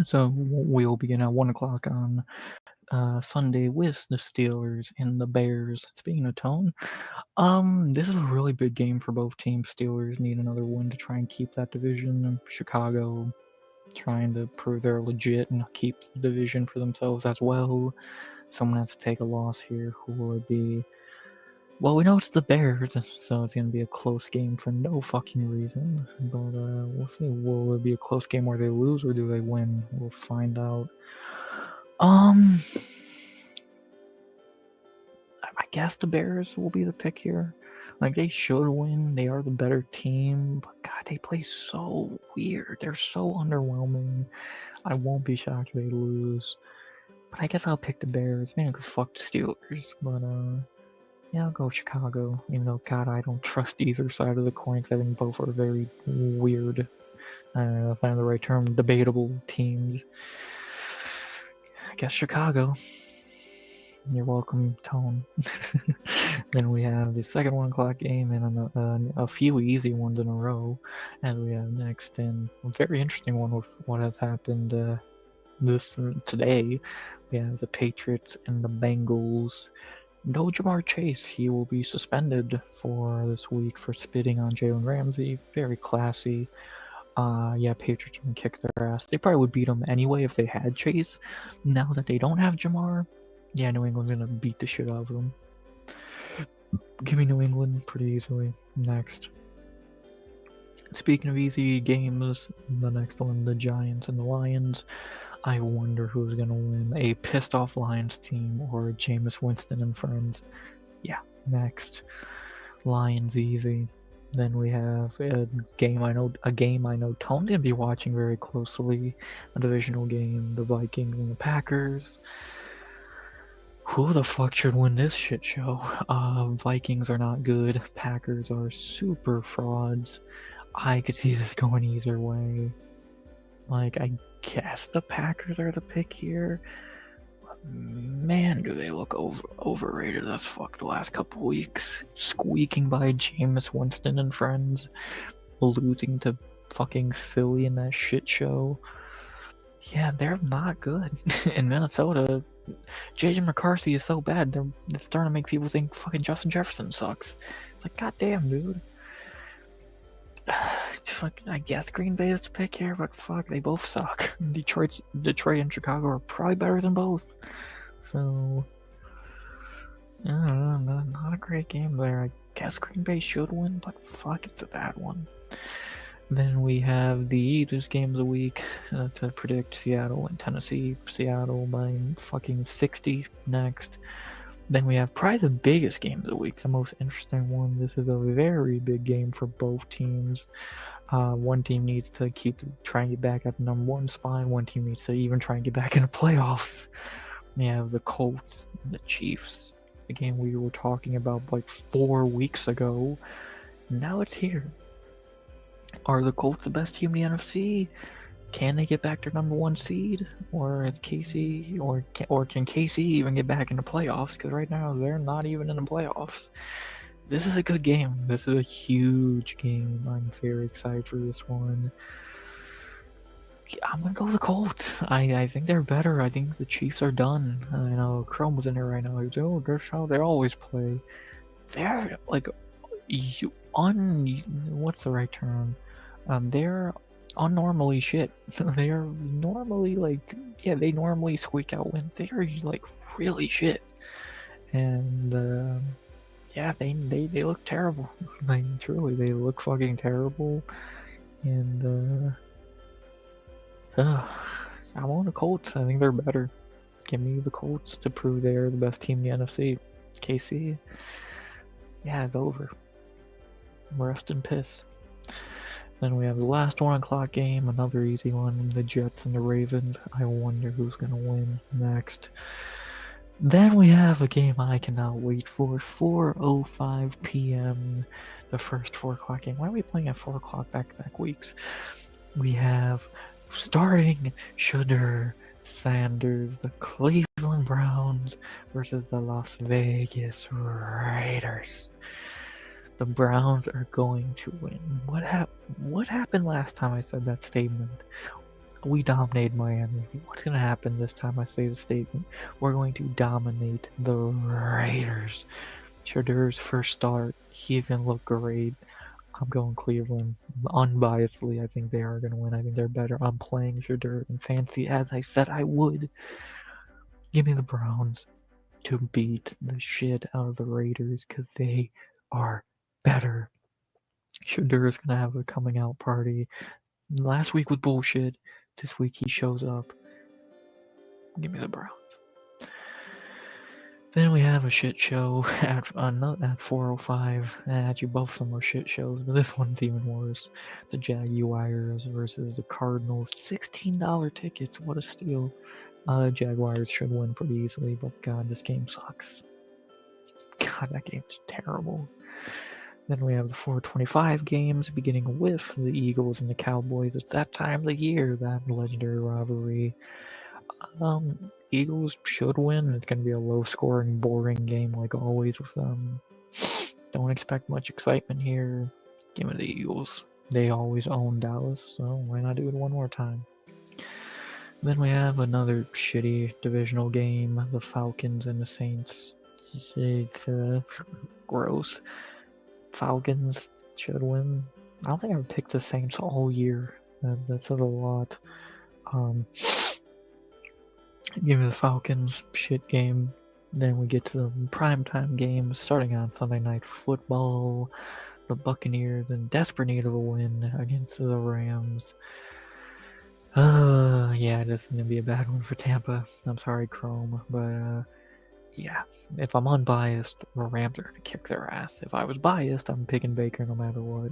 So we'll begin at 1 o'clock on Sunday with the Steelers and the Bears. Speaking of Tone, this is a really big game for both teams. Steelers need another win to try and keep that division. Chicago trying to prove they're legit and keep the division for themselves as well. Someone has to take a loss here. Who will it be? Well, we know it's the Bears, so it's going to be a close game for no fucking reason. But we'll see. Will it be a close game where they lose or do they win? We'll find out. I guess the Bears will be the pick here. Like, they should win. They are the better team. But, God, they play so weird. They're so underwhelming. I won't be shocked if they lose. But I guess I'll pick the Bears. Man, because fuck the Steelers. But, yeah, I'll go Chicago. Even though, God, I don't trust either side of the coin. I think both are very weird. If I have the right term, debatable teams. I guess Chicago. You're welcome, Tone. Then we have the second 1 o'clock game and a few easy ones in a row. And we have next in a very interesting one with what has happened today. We have the Patriots and the Bengals. No Jamar Chase. He will be suspended for this week for spitting on Jalen Ramsey. Very classy. Yeah, Patriots are gonna kick their ass. They probably would beat them anyway if they had Chase. Now that they don't have Jamar, yeah, New England's gonna beat the shit out of them. Give me New England pretty easily. Next. Speaking of easy games, the next one, the Giants and the Lions. I wonder who's gonna win, a pissed off Lions team or Jameis Winston and friends. Yeah, next. Lions easy. Then we have a game I know Tone's gonna be watching very closely. A divisional game, the Vikings and the Packers. Who the fuck should win this shit show? Vikings are not good. Packers are super frauds. I could see this going either way. Like, I guess the Packers are the pick here. Man, do they look overrated as fuck the last couple weeks. Squeaking by Jameis Winston and friends. Losing to fucking Philly in that shit show. Yeah, they're not good. In Minnesota, JJ McCarthy is so bad, they're starting to make people think fucking Justin Jefferson sucks. It's like, goddamn, dude. Fucking, I guess Green Bay is the pick here, but fuck, they both suck. Detroit and Chicago are probably better than both. So, not a great game there. I guess Green Bay should win, but fuck, it's a bad one. Then we have the easiest games of the week to predict: Seattle and Tennessee. Seattle by fucking 60 next. Then we have probably the biggest game of the week, the most interesting one. This is a very big game for both teams. One team needs to try and get back at the number 1 spot. One team needs to even try and get back in the playoffs. We have the Colts and the Chiefs. The game we were talking about like 4 weeks ago. Now it's here. Are the Colts the best team in the NFC? Can they get back their number 1 seed, or is KC, or can KC even get back in the playoffs? Because right now they're not even in the playoffs. This is a good game. This is a huge game. I'm very excited for this one. I'm gonna go with the Colts. I think they're better. I think the Chiefs are done. I know Chrome was in there right now. He's like, oh, that's how they always play. They're like what's the right term? They're unnormally shit. They are normally like, yeah, they normally squeak out wins. They are like really shit, and yeah, they look terrible. Like truly, they look fucking terrible, and I want the Colts. I think they're better. Give me the Colts to prove they're the best team in the NFC. KC, yeah, it's over. Rest in piss. Then we have the last 1:00 game, another easy one, the Jets and the Ravens. I wonder who's going to win next. Then we have a game I cannot wait for, 4:05 p.m., the first 4:00 game. Why are we playing at 4 o'clock back-to-back weeks? We have, starting Shedeur Sanders, the Cleveland Browns versus the Las Vegas Raiders. The Browns are going to win. What happened last time I said that statement? We dominated Miami. What's going to happen this time I say the statement? We're going to dominate the Raiders. Shedeur's first start, he's going to look great. I'm going Cleveland. Unbiasedly, I think they are going to win. I think they're better. I'm playing Shedeur and fancy as I said I would. Give me the Browns to beat the shit out of the Raiders because they are better. Shedeur is gonna have a coming out party. Last week was bullshit. This week he shows up. Give me the Browns. Then we have a shit show at 4:05. Actually, both of them are shit shows, but this one's even worse. The Jaguars versus the Cardinals. $16 tickets. What a steal. Jaguars should win pretty easily, but God, this game sucks. God, that game's terrible. Then we have the 4:25 games, beginning with the Eagles and the Cowboys. It's that time of the year, that legendary rivalry. Eagles should win. It's going to be a low-scoring, boring game like always with them. Don't expect much excitement here. Give me the Eagles. They always own Dallas, so why not do it one more time? Then we have another shitty divisional game, the Falcons and the Saints. It's gross. Falcons should win. I don't think I've picked the Saints all year. That says a lot. Give me the Falcons. Shit game. Then we get to the primetime games starting on Sunday Night Football. The Buccaneers in desperate need of a win against the Rams. Yeah, this is going to be a bad one for Tampa. I'm sorry, Chrome, but yeah, if I'm unbiased, the Rams are going to kick their ass. If I was biased, I'm picking Baker no matter what.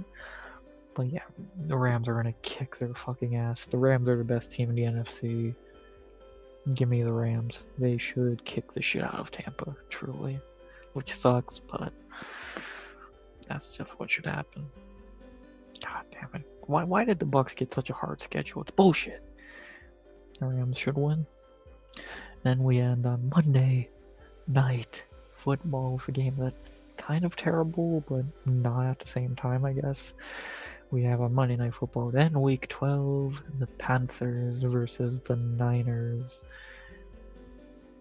But yeah, the Rams are going to kick their fucking ass. The Rams are the best team in the NFC. Give me the Rams. They should kick the shit out of Tampa, truly. Which sucks, but that's just what should happen. God damn it. Why did the Bucs get such a hard schedule? It's bullshit. The Rams should win. Then we end on Monday night football for a game that's kind of terrible, but not at the same time, I guess. We have a Monday Night Football. Then Week 12, the Panthers versus the Niners.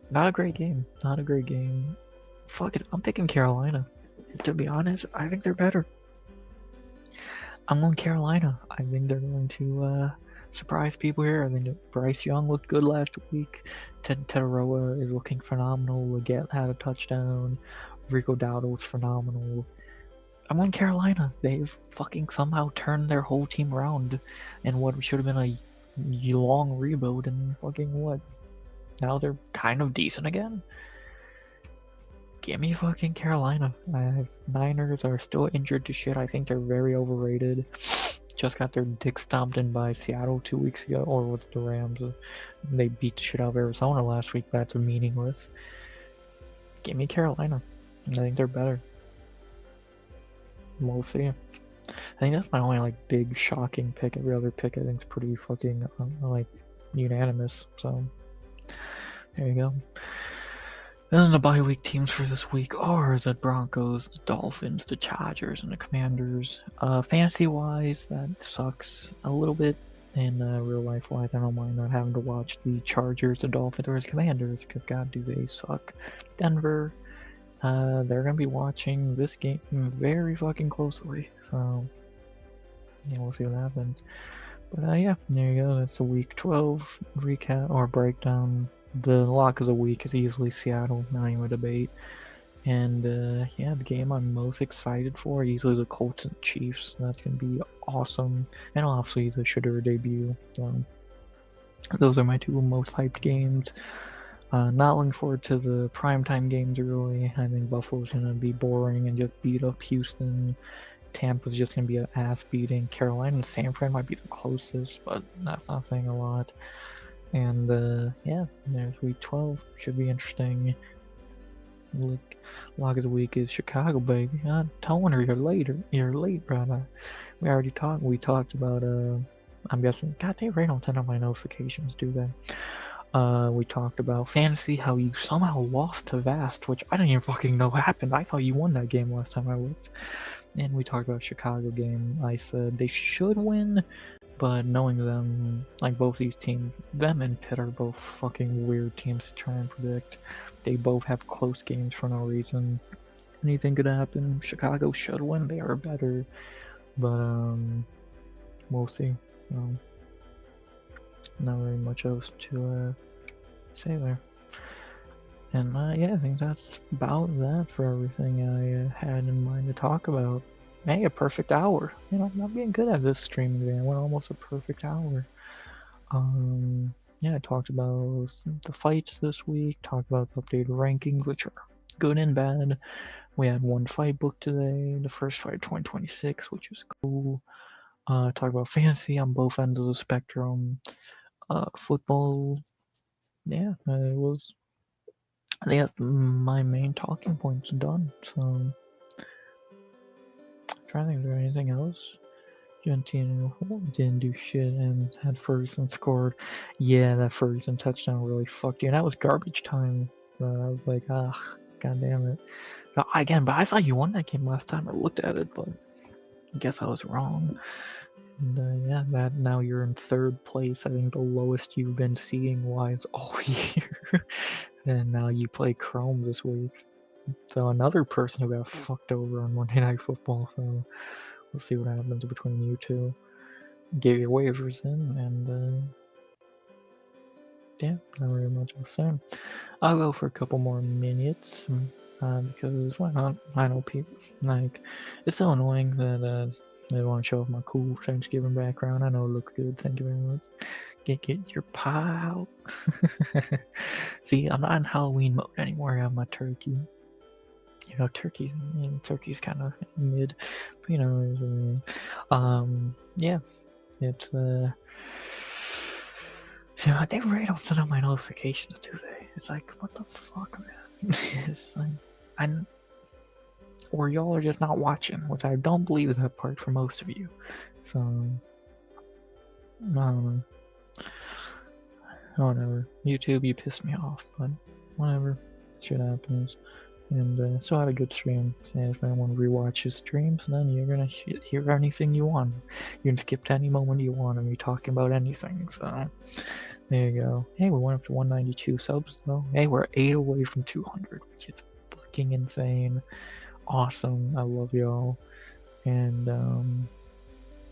Not a great game. Not a great game. Fuck it, I'm picking Carolina. To be honest, I think they're better. I'm going Carolina. I think they're going to surprise people here. I think that Bryce Young looked good last week. Tetaroa is looking phenomenal. Leggett had a touchdown. Rico Dowdle's phenomenal. I'm on Carolina. They've fucking somehow turned their whole team around in what should have been a long rebuild, and fucking what? Now they're kind of decent again? Give me fucking Carolina. Niners are still injured to shit. I think they're very overrated. Just got their dick stomped in by Seattle 2 weeks ago, or with the Rams. They beat the shit out of Arizona last week, but that's meaningless. Give me Carolina. I think they're better. We'll see. I think that's my only big shocking pick. Every other pick I think is pretty fucking unanimous. So there you go. And then the bye week teams for this week are the Broncos, the Dolphins, the Chargers, and the Commanders. Fantasy wise, that sucks a little bit. And real life wise, I don't mind not having to watch the Chargers, the Dolphins, or the Commanders, because god do they suck. Denver. They're gonna be watching this game very fucking closely, so yeah, we'll see what happens. But yeah, there you go. That's the Week 12 recap or breakdown. The lock of the week is easily Seattle, not even a debate. And yeah, the game I'm most excited for, easily the Colts and Chiefs. That's gonna be awesome, and obviously the Shedeur debut. So those are my two most hyped games. Not looking forward to the primetime games, really. I think Buffalo's going to be boring and just beat up Houston. Tampa's just going to be an ass beating. Carolina and San Fran might be the closest, but that's not saying a lot. And yeah, there's Week 12. Should be interesting. Lock of the week is Chicago, baby. Toner, you're late, brother. We talked about, I'm guessing, god, they don't turn on my notifications, do they? We talked about fantasy, how you somehow lost to Vast, which I don't even fucking know happened. I thought you won that game last time I looked. And we talked about Chicago game. I said they should win, but knowing them, both these teams, them and Pitt are both fucking weird teams to try and predict. They both have close games for no reason. Anything could happen. Chicago should win. They are better, but we'll see. Not very much else to say there. And yeah, I think that's about that for everything I had in mind to talk about. Hey, a perfect hour. I'm not being good at this streaming day. I went almost a perfect hour. Yeah, I talked about the fights this week, talked about the updated rankings, which are good and bad. We had one fight booked today, the first fight of 2026, which is cool. Talk about fantasy on both ends of the spectrum. Football, yeah, I think that's my main talking points done. So, I'm trying to think, is there anything else? Gentino didn't do shit and had Ferguson scored. Yeah, that Ferguson touchdown really fucked you. And that was garbage time. I was like, god damn it. But I thought you won that game last time I looked at it, but I guess I was wrong. And yeah, that now you're in third place. I think the lowest you've been seeding wise all year. And now you play Chrome this week. So another person who got fucked over on Monday Night Football. So we'll see what happens between you two. Get your waivers in, and yeah, not really much of the same. I'll go for a couple more minutes. Because why not? I know people it's so annoying that they want to show off my cool Thanksgiving background. I know it looks good. Thank you very much. Get your pie out. See, I'm not in Halloween mode anymore. I have my turkey. Turkey's kind of mid. But, yeah, it's so they really don't send out my notifications, do they? It's like, what the fuck, man? It's like, or y'all are just not watching, which I don't believe that part for most of you. So, I don't know. Whatever. YouTube, you pissed me off, but whatever. Shit happens. And so I had a good stream. And if anyone rewatch his streams, then you're gonna hear anything you want. You can skip to any moment you want of me talking about anything. So there you go. Hey, we went up to 192 subs though. Hey, we're 8 away from 200, which is fucking insane. Awesome. I love y'all. And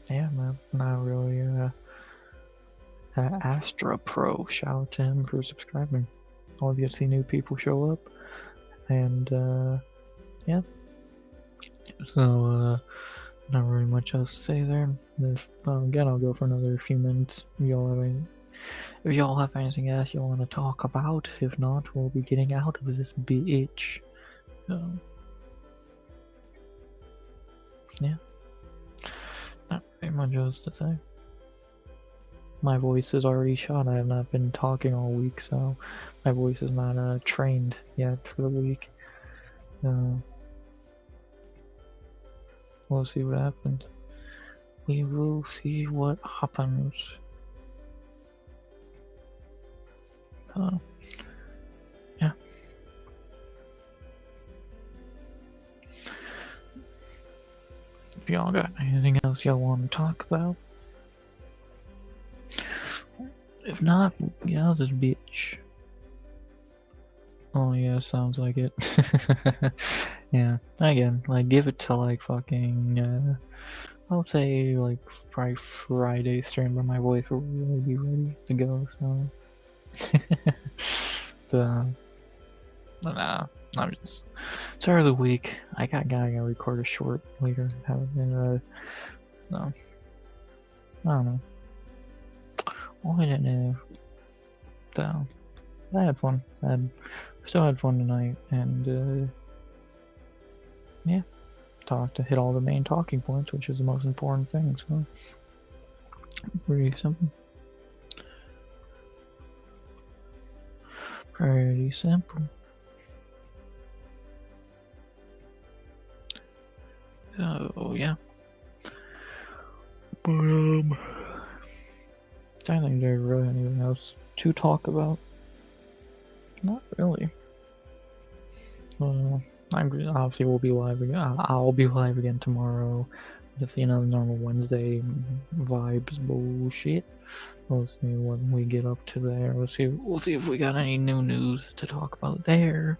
yeah, man, not really. Astra Pro, shout out to him for subscribing. All of you see new people show up, and yeah. So not really much else to say there. Again, I'll go for another few minutes. If y'all have anything else you want to talk about, if not, we'll be getting out of this bitch. So yeah, not very much else to say. My voice is already shot. I have not been talking all week, so my voice is not trained yet for the week. We'll see what happens. We will see what happens. Yeah. If y'all got anything else y'all want to talk about? If not, get out of this bitch. Oh yeah, sounds like it. Yeah, again, like give it to like fucking, I would say like probably Friday stream, but my voice will really be ready to go, so. So, nah, I'm just, start of the week, I gotta record a short later, no, I don't know. Oh, I didn't know. So, I had fun. Still had fun tonight, and yeah, hit all the main talking points, which is the most important thing. So, pretty simple. Pretty simple. So yeah, but I don't think there's really anything else to talk about. Not really. Obviously we'll be live again. I'll be live again tomorrow. Just the normal Wednesday vibes bullshit. We'll see what we get up to there. We'll see if we got any new news to talk about there.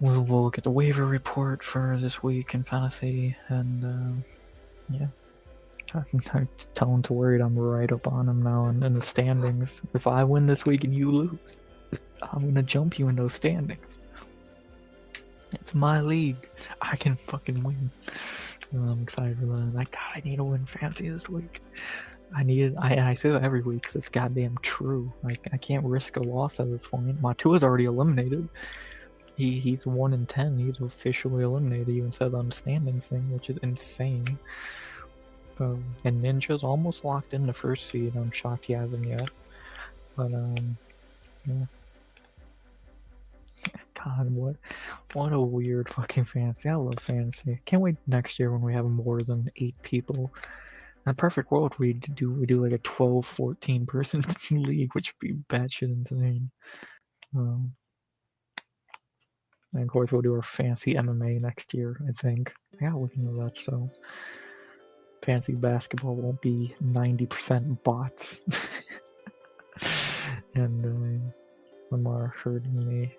We'll look at the waiver report for this week in fantasy, and yeah. I'm telling to worried I'm right up on him now in the standings. If I win this week and you lose, I'm gonna jump you in those standings. It's my league. I can fucking win. I'm excited for that. God, I need to win fantasy this week. I feel every week because it's goddamn true. Like, I can't risk a loss at this point. Matu is already eliminated. He's 1-10. He's officially eliminated. He even said on the standings thing, which is insane. And Ninja's almost locked in the first seed. I'm shocked he hasn't yet. But yeah. God, what a weird fucking fantasy. I love fantasy. Can't wait next year when we have more than 8 people. In a perfect world, we do like a 12-14 person league, which would be batshit insane. And of course, we'll do our fancy MMA next year, I think. I gotta look into that, so. Fancy basketball won't be 90% bots. And Lamar hurting me.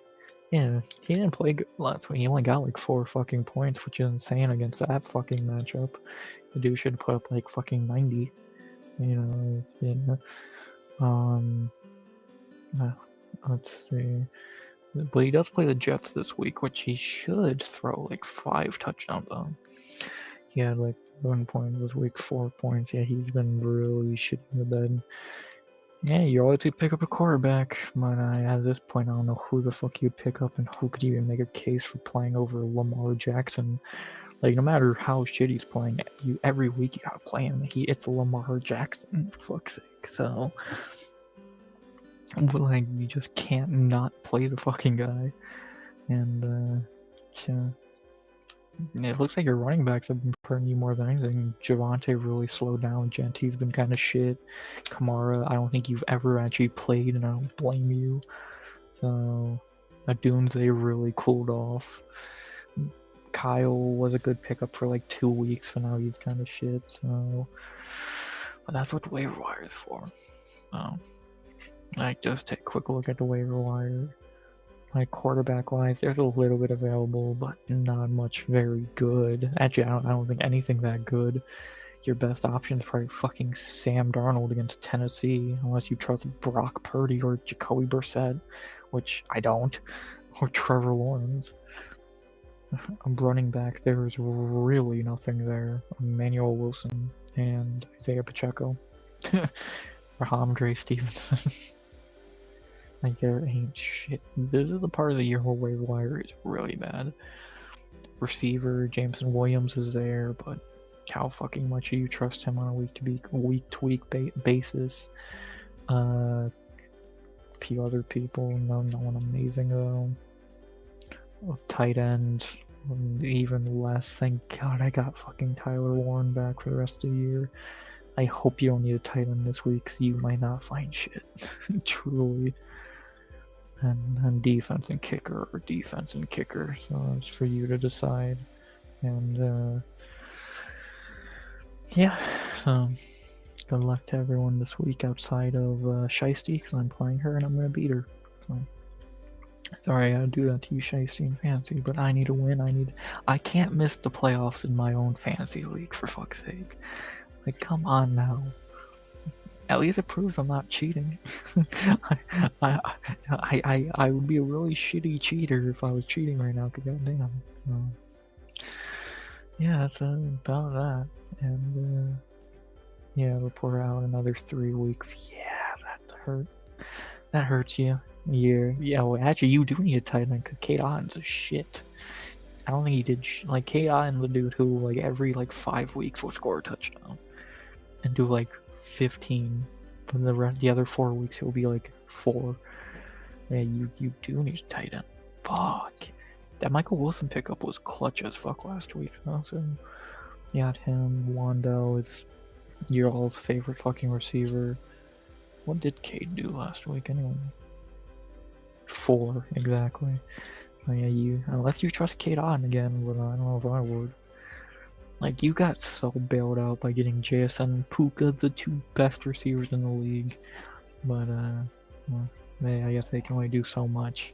Yeah, he didn't play good last week. He only got like 4 fucking points, which is insane against that fucking matchup. The dude should put up like fucking 90. You know, yeah. Let's see. But he does play the Jets this week, which he should throw like 5 touchdowns on. He had like 1 point this week, 4 points. Yeah, he's been really shitting the bed. Yeah, you always pick up a quarterback, but at this point, I don't know who the fuck you'd pick up and who could even make a case for playing over Lamar Jackson. Like, no matter how shit he's playing, every week you gotta play him. It's Lamar Jackson, for fuck's sake. So, like, you just can't not play the fucking guy. And, yeah. It looks like your running backs have been hurting you more than anything. Javante really slowed down. Genty's been kind of shit. Kamara, I don't think you've ever actually played, and I don't blame you. So, Dunze really cooled off. Kyle was a good pickup for like 2 weeks, but now he's kind of shit. So, but that's what the waiver wire is for. Like, just take a quick look at the waiver wire. Like, quarterback-wise, there's a little bit available, but not much very good. Actually, I don't think anything that good. Your best option is probably fucking Sam Darnold against Tennessee, unless you trust Brock Purdy or Jacoby Brissett, which I don't, or Trevor Lawrence. I'm running back, there's really nothing there. Emmanuel Wilson and Isaiah Pacheco. Rahamdre Stevenson. Like, there ain't shit. This is the part of the year where waiver wire is really bad. Receiver, Jameson Williams is there, but how fucking much do you trust him on a week-to-week basis? A few other people, no one amazing though. Tight end, even less. Thank God I got fucking Tyler Warren back for the rest of the year. I hope you don't need a tight end this week, because you might not find shit. Truly. And defense and kicker, so it's for you to decide. And yeah, so good luck to everyone this week outside of Shiesty, because I'm playing her and I'm gonna beat her. So sorry I gotta do that to you, Shiesty, in fantasy, but I need a win. I can't miss the playoffs in my own fantasy league, for fuck's sake. Like, come on now. At least it proves I'm not cheating. I would be a really shitty cheater if I was cheating right now, because goddamn. So, yeah, that's about that. And yeah, report out another 3 weeks. Yeah, that hurts you. Yeah, well, actually, you do need a tight end, because Kate Otten's a shit. I don't think he did. Like, Kate Otten's the dude who, like, every 5 weeks will score a touchdown and do 15. From the other 4 weeks, he'll be 4. Yeah, you do need a tight end. Fuck. That Michael Wilson pickup was clutch as fuck last week, though. So you got him. Wando is your all's favorite fucking receiver. What did Cade do last week anyway? 4, exactly. Oh, yeah, unless you trust Cade on again, but I don't know if I would. Like, you got so bailed out by getting JSN and Puka, the 2 best receivers in the league. But, well, I guess they can only do so much.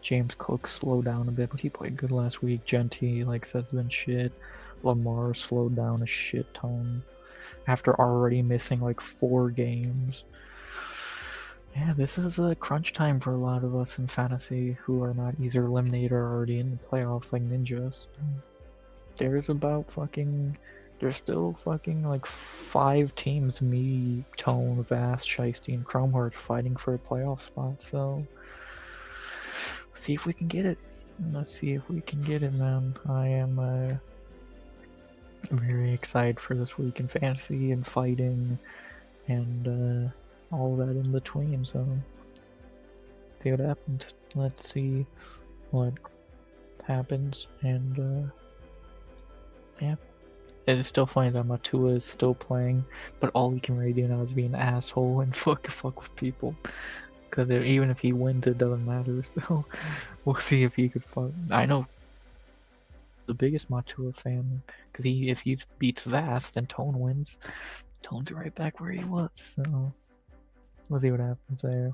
James Cook slowed down a bit, but he played good last week. Genty, said, has been shit. Lamar slowed down a shit ton after already missing 4 games. Yeah, this is a crunch time for a lot of us in fantasy who are not either eliminated or already in the playoffs like ninjas. There's still fucking 5 teams, me, Tone, Vast, Shiesty, and Chromehart fighting for a playoff spot, so let's see if we can get it. Man. I am very excited for this week in fantasy and fighting and all that in between, so see what happens. Let's see what happens, and yeah. It's still funny that Matua is still playing, but all he can really do now is be an asshole and fuck with people. Because even if he wins, it doesn't matter. So we'll see if he could fuck. I know the biggest Matua fan, because if he beats Vast, then Tone wins. Tone's right back where he was. So we'll see what happens there.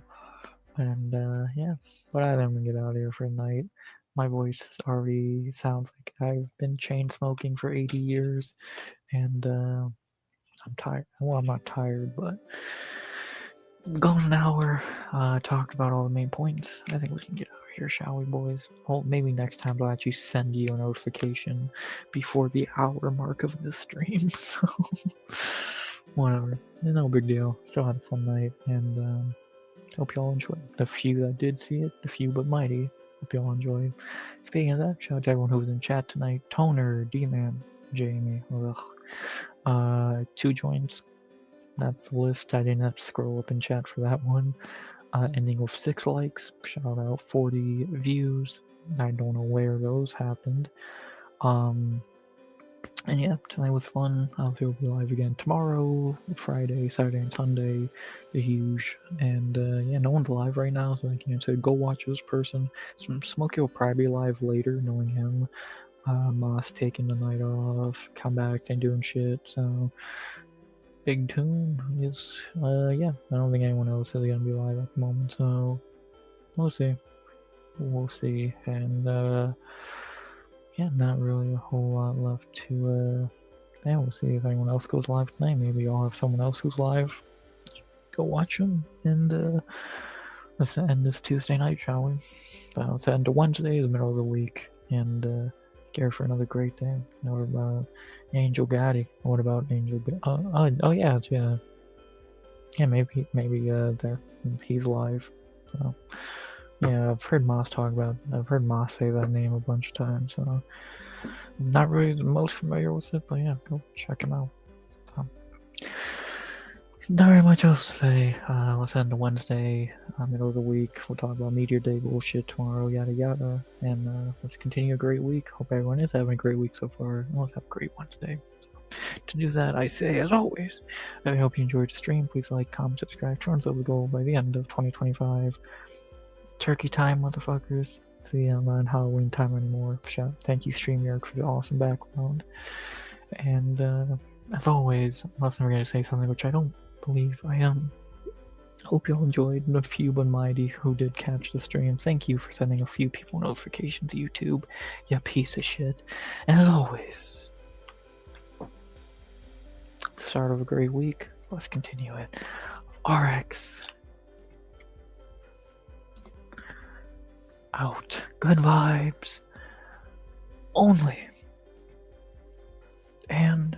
And yeah, but I'm gonna get out of here for the night. My voice already sounds like I've been chain smoking for 80 years, and I'm tired. Well, I'm not tired, but gone an hour. Talked about all the main points. I think we can get out of here, shall we, boys? Well, maybe next time I'll actually send you a notification before the hour mark of this stream. So whatever, no big deal. Still had a fun night, and hope y'all enjoyed. The few that did see it, the few but mighty. Hope y'all enjoyed. Speaking of that, shout out to everyone who was in chat tonight. Toner, D-Man, Jamie, 2 joins. That's the list. I didn't have to scroll up in chat for that one. Ending with 6 likes. Shout out 40 views. I don't know where those happened. And yeah, tonight was fun. Obviously, we'll be live again tomorrow, Friday, Saturday, and Sunday. The huge. And yeah, no one's live right now, so I can't say go watch this person. Smokey will probably be live later, knowing him. Moss taking the night off, comebacks and doing shit. So Big Tune is yeah. I don't think anyone else is gonna be live at the moment. So we'll see. We'll see. And yeah, not really a whole lot left to yeah, we'll see if anyone else goes live tonight. Maybe I'll have someone else who's live. Go watch them. And let's end this Tuesday night, shall we? Let's end to Wednesday, the middle of the week, and care for another great day. What about Angel Gaddy? What about Angel? Oh yeah, yeah. Yeah, maybe there he's live. So yeah, I've heard Moss say that name a bunch of times. So I'm not really the most familiar with it, but yeah, go check him out. So, not very much else to say. Let's end to Wednesday, middle of the week. We'll talk about Meteor Day bullshit tomorrow, yada yada, and let's continue a great week. Hope everyone is having a great week so far. Let's have a great Wednesday. To do that, I say, as always, I hope you enjoyed the stream. Please like, comment, subscribe, turn up the goal by the end of 2025. Turkey time, motherfuckers. See, I'm not on Halloween time anymore. Thank you, StreamYard, for the awesome background. And as always, I was never going to say something which I don't believe I am. Hope you all enjoyed. The few but mighty who did catch the stream. Thank you for sending a few people notifications, YouTube. You piece of shit. And as always, start of a great week. Let's continue it. RX. Out. Good vibes. Only. And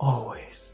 always.